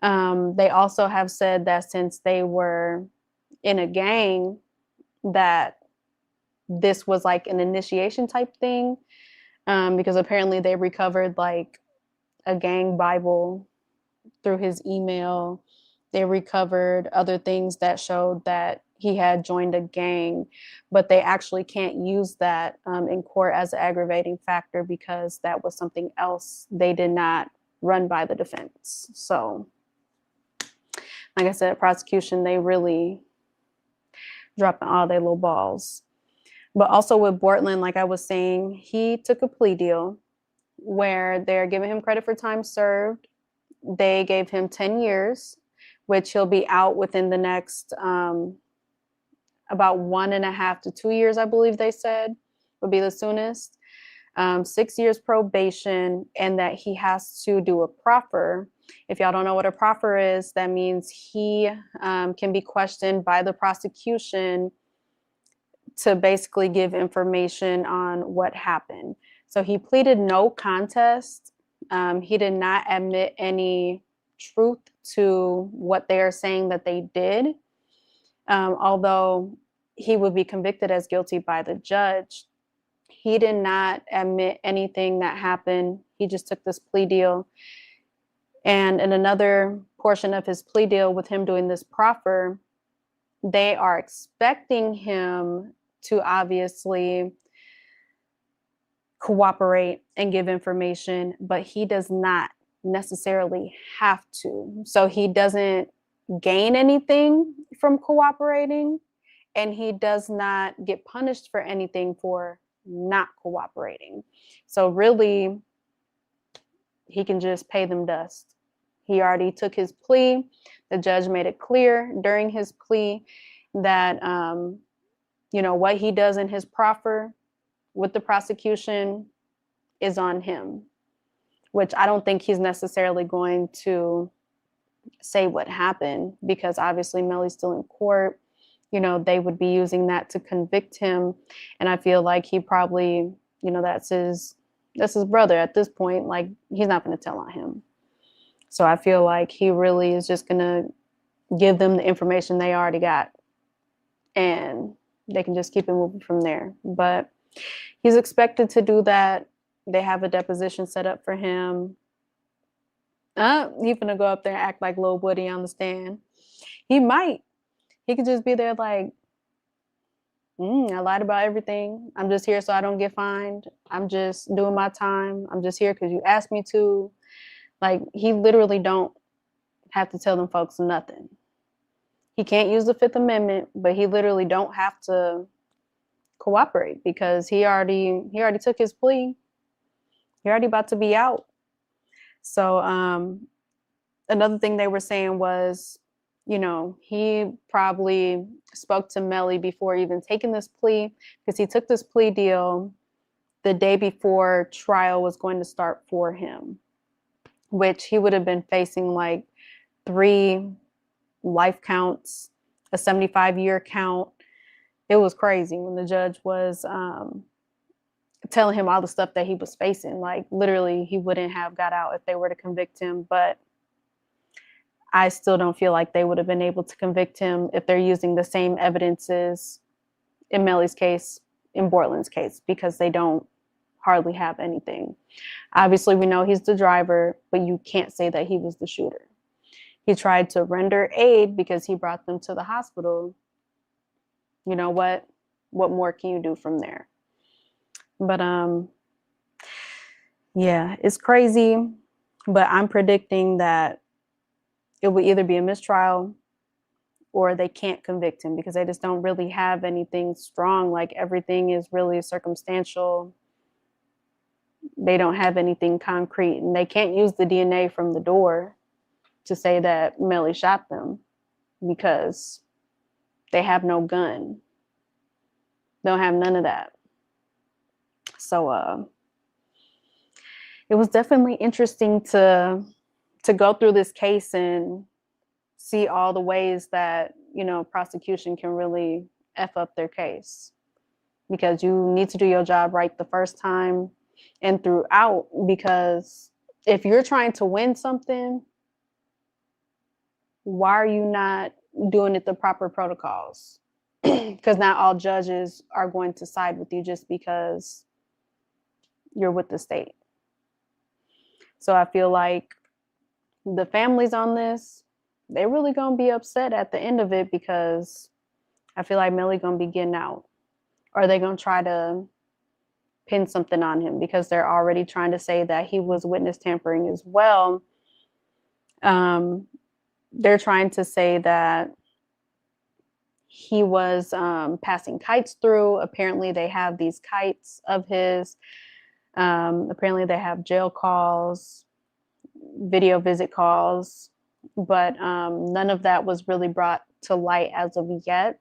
They also have said that since they were in a gang, that this was like an initiation type thing, because apparently they recovered like a gang Bible through his email. They recovered other things that showed that he had joined a gang, but they actually can't use that in court as an aggravating factor because that was something else they did not run by the defense. So, like I said, prosecution, they really dropping all their little balls. But also with Bortland, like I was saying, he took a plea deal where they're giving him credit for time served. They gave him 10 years, which he'll be out within the next about 1.5 to 2 years, I believe they said would be the soonest. 6 years probation, and that he has to do a proffer. If y'all don't know what a proffer is, that means he can be questioned by the prosecution to basically give information on what happened. So he pleaded no contest. He did not admit any truth to what they are saying that they did. Although he would be convicted as guilty by the judge, he did not admit anything that happened. He just took this plea deal. And in another portion of his plea deal with him doing this proffer, they are expecting him to obviously cooperate and give information, but he does not necessarily have to. So he doesn't gain anything from cooperating, and he does not get punished for anything for not cooperating. So really, he can just pay them dust. He already took his plea. The judge made it clear during his plea that, you know, what he does in his proffer with the prosecution is on him, which I don't think he's necessarily going to say what happened, because obviously Melly's still in court. You know, they would be using that to convict him. And I feel like he probably, you know, that's his brother at this point. Like, he's not going to tell on him. So I feel like he really is just going to give them the information they already got, and they can just keep it moving from there. But he's expected to do that. They have a deposition set up for him. He's gonna go up there and act like Lil Woody on the stand. He might. He could just be there like, I lied about everything. I'm just here so I don't get fined. I'm just doing my time. I'm just here because you asked me to. Like, he literally don't have to tell them folks nothing. He can't use the Fifth Amendment, but he literally don't have to cooperate because he already took his plea. He already about to be out. So another thing they were saying was, you know, he probably spoke to Melly before even taking this plea, because he took this plea deal the day before trial was going to start for him, which he would have been facing like 3 life counts, a 75-year count. It was crazy when the judge was telling him all the stuff that he was facing. Like, literally, he wouldn't have got out if they were to convict him. But I still don't feel like they would have been able to convict him if they're using the same evidences in Melly's case, in Bortland's case, because they don't hardly have anything. Obviously, we know he's the driver, but you can't say that he was the shooter. He tried to render aid because he brought them to the hospital. You know what? What more can you do from there? But Yeah, it's crazy, but I'm predicting that it will either be a mistrial or they can't convict him because they just don't really have anything strong. Like everything is really circumstantial. They don't have anything concrete, and they can't use the DNA from the door to say that Melly shot them because they have no gun. Don't have none of that. So it was definitely interesting to go through this case and see all the ways that, you know, prosecution can really F up their case, because you need to do your job right the first time and throughout, because if you're trying to win something, why are you not doing it the proper protocols? Because not all judges are going to side with you just because you're with the state. So I feel like the families on this, they're really going to be upset at the end of it, because I feel like Melly going to be getting out. Or they're going to try to pin something on him because they're already trying to say that he was witness tampering as well. They're trying to say that he was passing kites through. Apparently they have these kites of his. Apparently they have jail calls, video visit calls, but none of that was really brought to light as of yet.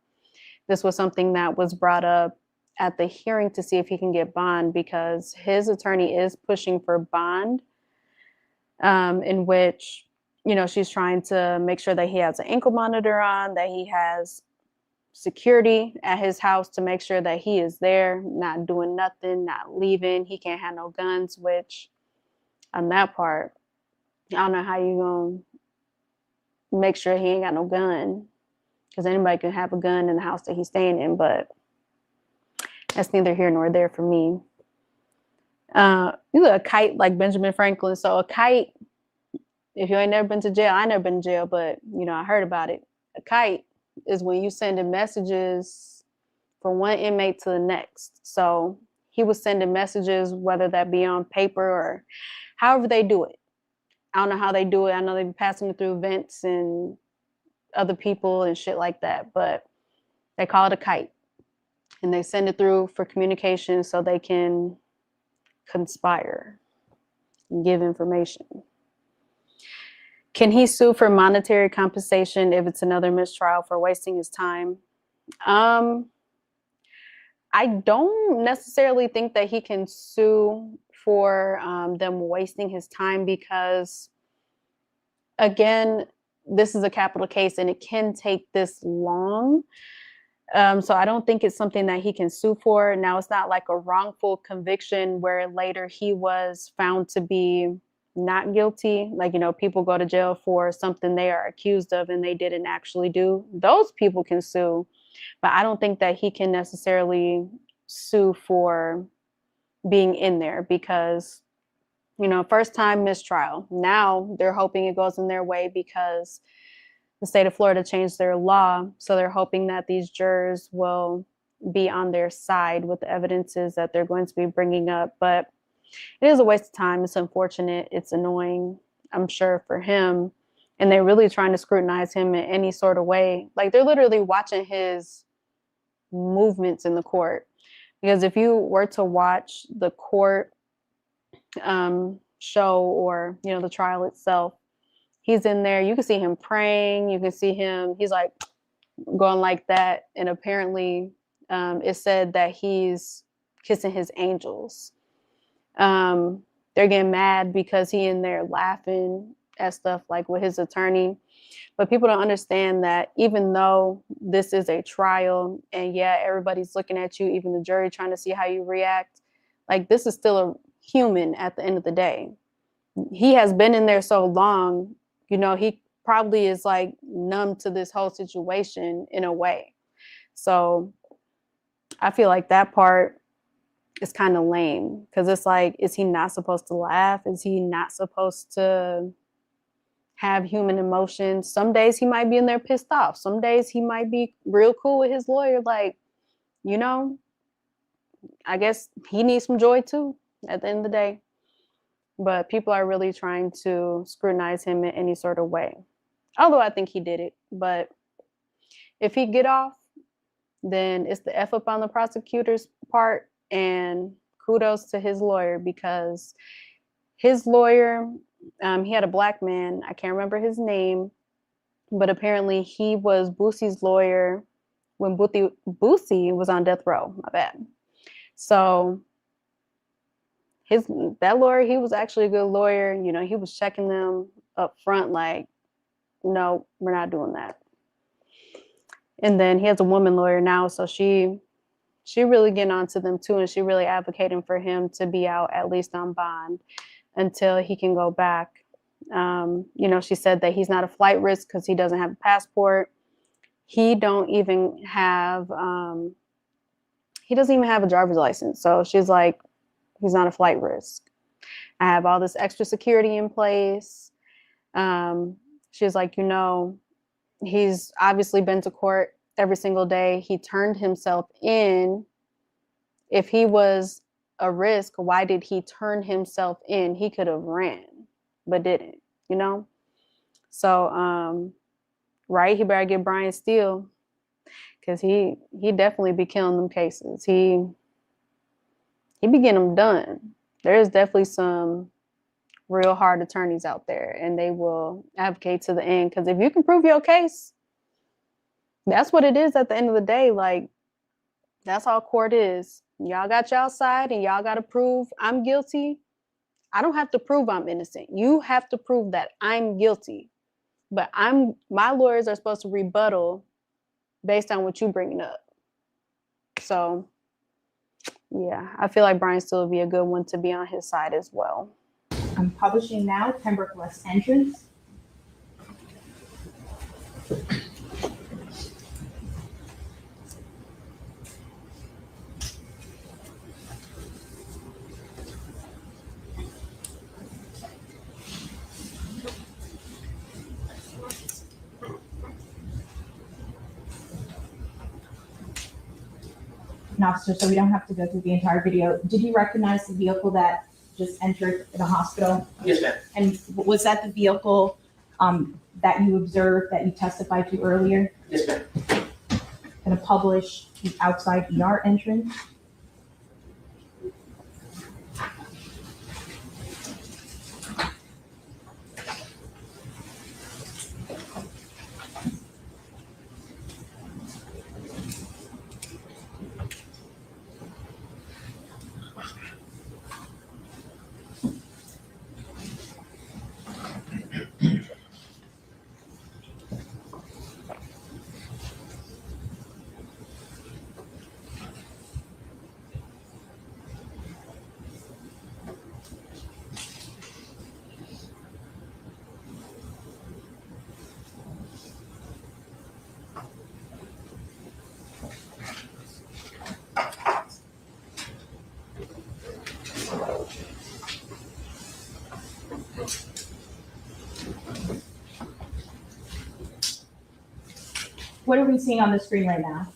This was something that was brought up at the hearing to see if he can get bond, because his attorney is pushing for bond, in which, you know, she's trying to make sure that he has an ankle monitor on, that he has security at his house to make sure that he is there, not doing nothing, not leaving. He can't have no guns, which on that part, I don't know how you gonna make sure he ain't got no gun, because anybody can have a gun in the house that he's staying in, but that's neither here nor there for me. You look a kite like Benjamin Franklin. So a kite, if you ain't never been to jail, I never been to jail, but you know, I heard about it. A kite is when you sending messages from one inmate to the next. So he was sending messages, whether that be on paper or however they do it. I don't know how they do it. I know they be passing it through vents and other people and shit like that, but they call it a kite. And they send it through for communication so they can conspire and give information. Can he sue for monetary compensation if it's another mistrial for wasting his time? I don't necessarily think that he can sue for them wasting his time, because, again, this is a capital case and it can take this long. So I don't think it's something that he can sue for. Now, it's not like a wrongful conviction where later he was found to be not guilty. Like, you know, people go to jail for something they are accused of and they didn't actually do. Those people can sue. But I don't think that he can necessarily sue for being in there because, you know, first time mistrial. Now they're hoping it goes in their way because the state of Florida changed their law. So they're hoping that these jurors will be on their side with the evidences that they're going to be bringing up. But it is a waste of time. It's unfortunate. It's annoying, I'm sure, for him. And they're really trying to scrutinize him in any sort of way. Like, they're literally watching his movements in the court. Because if you were to watch the court show, or, you know, the trial itself, he's in there. You can see him praying. You can see him. He's like going like that. And apparently it said that he's kissing his angels. They're getting mad because he in there laughing at stuff like with his attorney. But people don't understand that even though this is a trial and yeah, everybody's looking at you, even the jury trying to see how you react, like, this is still a human at the end of the day. He has been in there so long, you know, he probably is like numb to this whole situation in a way. So I feel like that part is kind of lame, because it's like, is he not supposed to laugh? Is he not supposed to have human emotions? Some days he might be in there pissed off. Some days he might be real cool with his lawyer. Like, you know, I guess he needs some joy too at the end of the day. but people are really trying to scrutinize him in any sort of way. Although I think he did it, but if he get off, then it's the F up on the prosecutor's part, and kudos to his lawyer, because his lawyer, he had a black man, I can't remember his name, but apparently he was Boosie's lawyer when Boosie was on death row, my bad. So that lawyer, he was actually a good lawyer. You know, he was checking them up front like, no, we're not doing that. And then he has a woman lawyer now, so she really getting on to them too, and she really advocating for him to be out at least on bond until he can go back. You know, she said that he's not a flight risk because he doesn't have a passport. He don't even have he doesn't even have a driver's license. So she's like, he's not a flight risk. I have all this extra security in place. She's like, you know, he's obviously been to court every single day. He turned himself in. If he was a risk, why did he turn himself in? He could have ran, but didn't, you know? So, right, he better get Brian Steele, because he definitely be killing them cases. He be getting them done. There's definitely some real hard attorneys out there, and they will advocate to the end, because if you can prove your case, that's what it is at the end of the day. Like, that's all court is. Y'all got y'all side, and y'all got to prove I'm guilty. I don't have to prove I'm innocent. You have to prove that I'm guilty. But my lawyers are supposed to rebuttal based on what you bringing up. So, yeah, I feel like Brian Steele would be a good one to be on his side as well. I'm publishing now, Pembroke West entrance. And officer, so we don't have to go through the entire video. Did you recognize the vehicle that just entered the hospital? Yes, ma'am. And was that the vehicle that you observed, that you testified to earlier? Yes, ma'am. Going to publish the outside ER entrance. What are we seeing on the screen right now?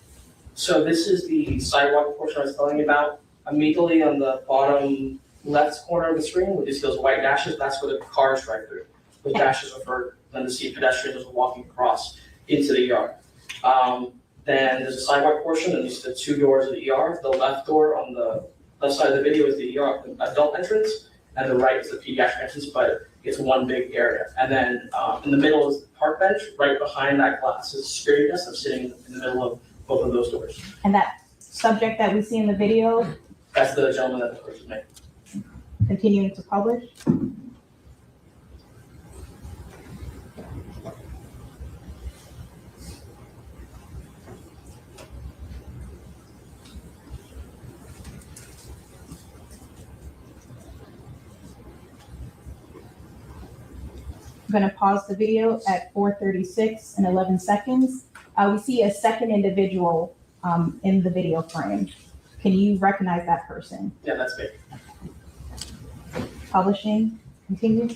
So this is the sidewalk portion I was telling you about. Immediately on the bottom left corner of the screen, where you see those white dashes, that's where the cars drive through. Those dashes refer them to see pedestrians walking across into the yard. Then there's a sidewalk portion, and these are the two doors of the ER. The left door on the left side of the video is the ER, the adult entrance, and the right is the pediatric entrance, but it's one big area. And then in the middle is the park bench. Right behind that glass is a security desk. I'm sitting in the middle of both of those doors. And that subject that we see in the video, That's the gentleman that the person made. continuing to publish. I'm going to pause the video at 4:36 and 11 seconds. We see a second individual in the video frame. Can you recognize that person? Yeah, that's me. Publishing, continue.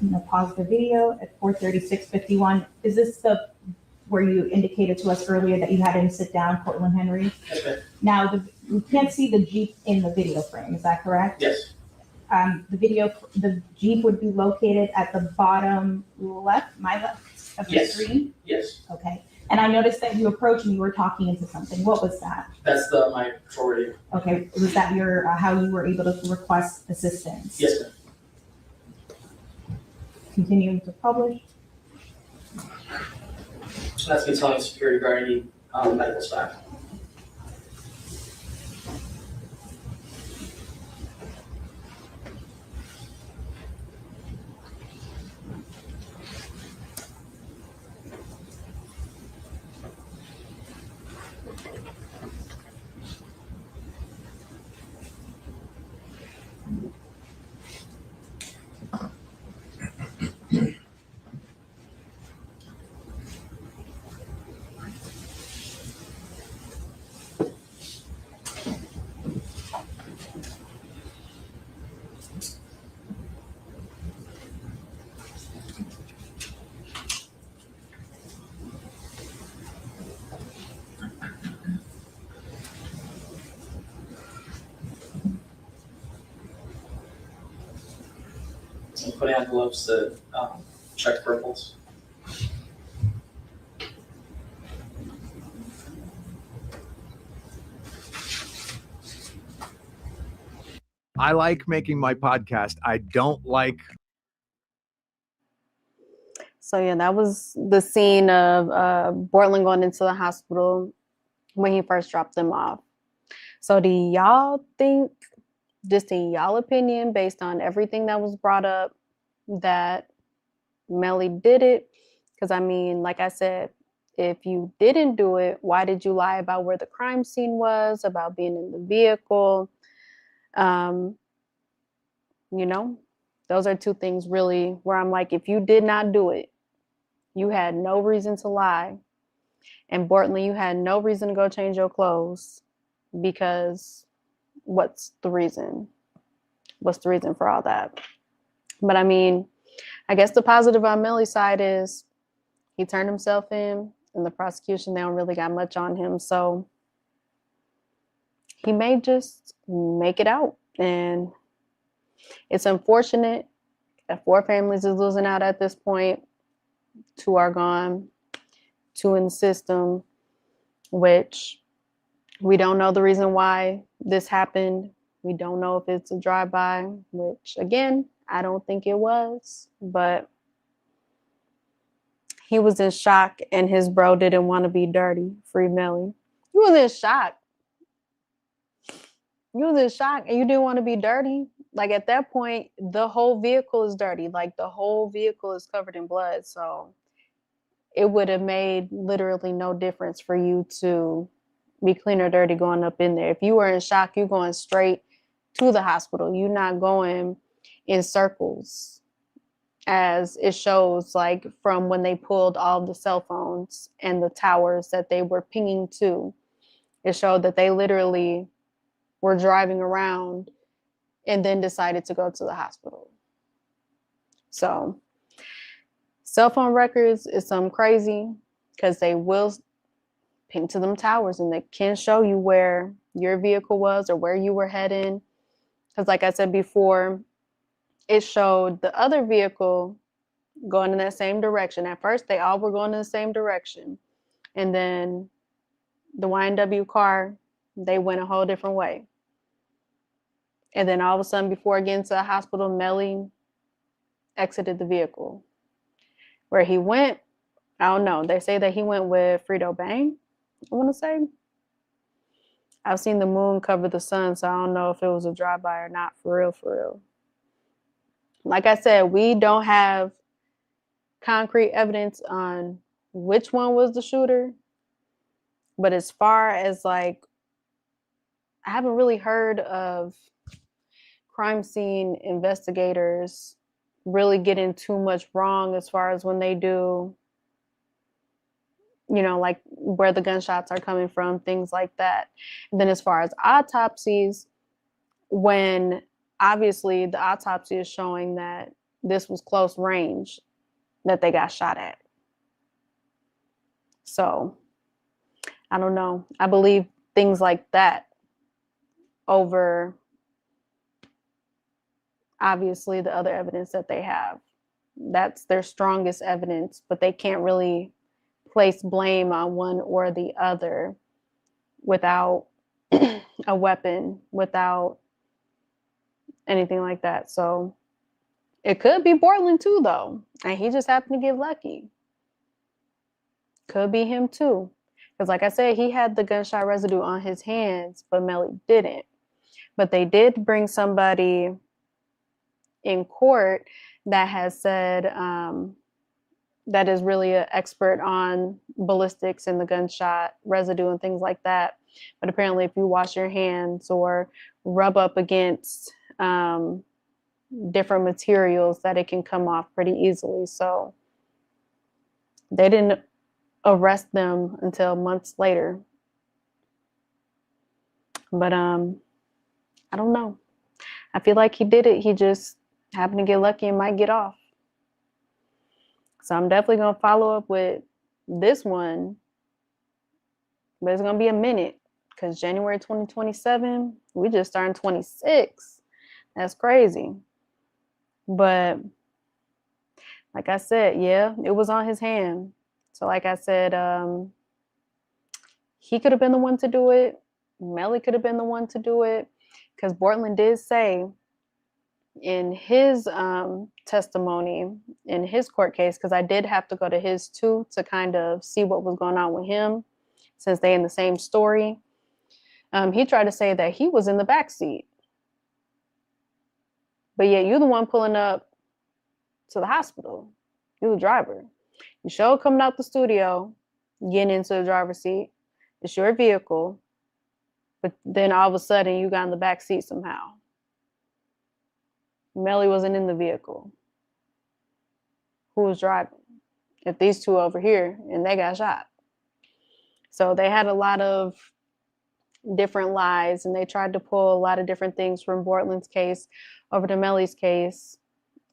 I'm gonna pause the video at 4:36:51. Is this where you indicated to us earlier that you had him sit down, Cortland Henry? Okay. Now, you can't see the Jeep in the video frame, is that correct? Yes, The Jeep would be located at the bottom left, my left of the Yes. screen? yes. Okay. And I noticed that you approached and you were talking into something. What was that? That's my patrol radio. Okay. Was that your, how you were able to request assistance? Yes, ma'am. Continuing to publish. That's me telling security guard I need medical staff. I'm putting on gloves to check purples. I like making my podcast. I don't like. So yeah, that was the scene of Bortland going into the hospital when he first dropped them off. So do y'all think, just in y'all opinion, based on everything that was brought up, that Melly did it? Because I mean, like I said, if you didn't do it, why did you lie about where the crime scene was, about being in the vehicle? You know, those are two things really where I'm like, if you did not do it, you had no reason to lie. And Bortland, you had no reason to go change your clothes, because what's the reason? What's the reason for all that? But I mean, I guess the positive on Melly's side is he turned himself in, and the prosecution, they don't really got much on him. So he may just make it out. And it's unfortunate that 4 families is losing out at this point. 2 are gone, 2 in the system, which we don't know the reason why this happened. We don't know if it's a drive-by, which again, I don't think it was, but he was in shock and his bro didn't want to be dirty. Free Melly. You was in shock. You was in shock and you didn't want to be dirty. Like at that point, the whole vehicle is dirty. Like the whole vehicle is covered in blood. So it would have made literally no difference for you to be clean or dirty going up in there. If you were in shock, you're going straight to the hospital. You're not going in circles, as it shows, like from when they pulled all the cell phones and the towers that they were pinging to. It showed that they literally were driving around and then decided to go to the hospital. So cell phone records is something crazy, because they will ping to them towers and they can show you where your vehicle was or where you were heading. Because like I said before, it showed the other vehicle going in that same direction. At first, they all were going in the same direction. And then the YNW car, they went a whole different way. And then all of a sudden, before getting to the hospital, Melly exited the vehicle. Where he went, I don't know. They say that he went with Frito Bang, I want to say. I've seen the moon cover the sun, so I don't know if it was a drive-by or not, for real, for real. Like I said, we don't have concrete evidence on which one was the shooter. But as far as like, I haven't really heard of crime scene investigators really getting too much wrong as far as when they do, you know, like where the gunshots are coming from, things like that. And then as far as autopsies, when obviously the autopsy is showing that this was close range that they got shot at. So I don't know. I believe things like that over obviously the other evidence that they have. That's their strongest evidence, but they can't really place blame on one or the other without a weapon, without anything like that. So it could be Portland too, though. And he just happened to get lucky. Could be him too. Because like I said, he had the gunshot residue on his hands, but Melly didn't. But they did bring somebody in court that has said that is really an expert on ballistics and the gunshot residue and things like that. But apparently if you wash your hands or rub up against different materials, that it can come off pretty easily. So they didn't arrest them until months later. But I don't know. I feel like he did it. He just happened to get lucky and might get off. So I'm definitely going to follow up with this one. But it's going to be a minute because January 2027, we just started 26. That's crazy. But like I said, yeah, it was on his hand. So like I said, he could have been the one to do it. Melly could have been the one to do it. Because Bortland did say in his testimony, in his court case, because I did have to go to his too to kind of see what was going on with him, since they in the same story. He tried to say that he was in the back seat. But yet you're the one pulling up to the hospital. You're the driver. You show coming out the studio, getting into the driver's seat. It's your vehicle. But then all of a sudden you got in the back seat somehow. Melly wasn't in the vehicle. Who was driving? If these two over here and they got shot. So they had a lot of different lies and they tried to pull a lot of different things from Bortland's case over to Melly's case,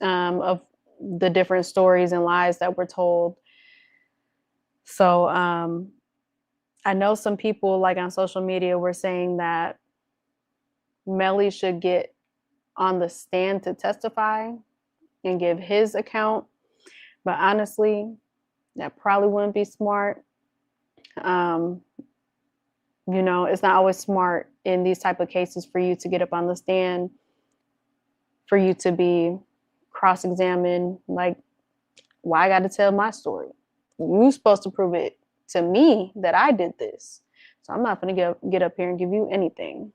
of the different stories and lies that were told. So I know some people like on social media were saying that Melly should get on the stand to testify and give his account. But honestly, that probably wouldn't be smart. You know, it's not always smart in these type of cases for you to get up on the stand, for you to be cross-examined. Like, why I got to tell my story? You're supposed to prove it to me that I did this. So I'm not going to get up here and give you anything.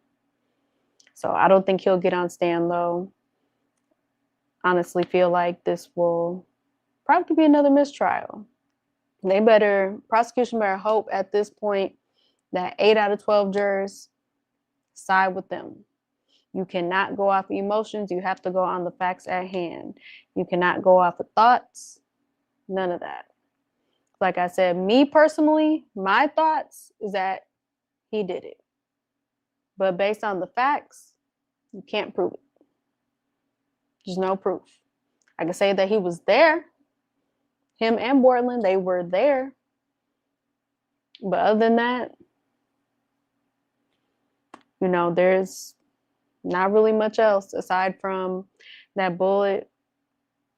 So I don't think he'll get on stand, though. Honestly, feel like this will probably be another mistrial. Prosecution better hope at this point that 8 out of 12 jurors side with them. You cannot go off emotions. You have to go on the facts at hand. You cannot go off of thoughts. None of that. Like I said, me personally, my thoughts is that he did it. But based on the facts, you can't prove it. There's no proof. I can say that he was there. Him and Bortland, they were there. But other than that, you know, there's not really much else aside from that bullet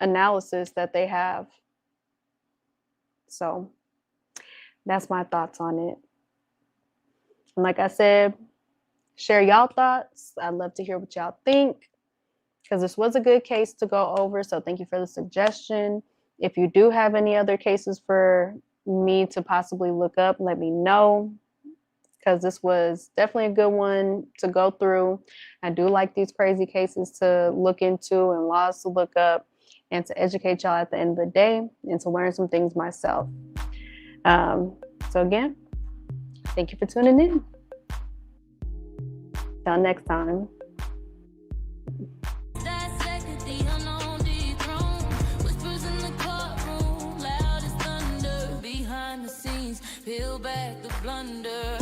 analysis that they have. So that's my thoughts on it. And like I said, share y'all thoughts. I'd love to hear what y'all think, because this was a good case to go over. So thank you for the suggestion. If you do have any other cases for me to possibly look up, let me know, because this was definitely a good one to go through. I do like these crazy cases to look into and laws to look up and to educate y'all at the end of the day and to learn some things myself. So again, thank you for tuning in. Till next time. Dissected the unknown dethroned. Whispers in the courtroom, loud as thunder. Behind the scenes, peel back the blunder.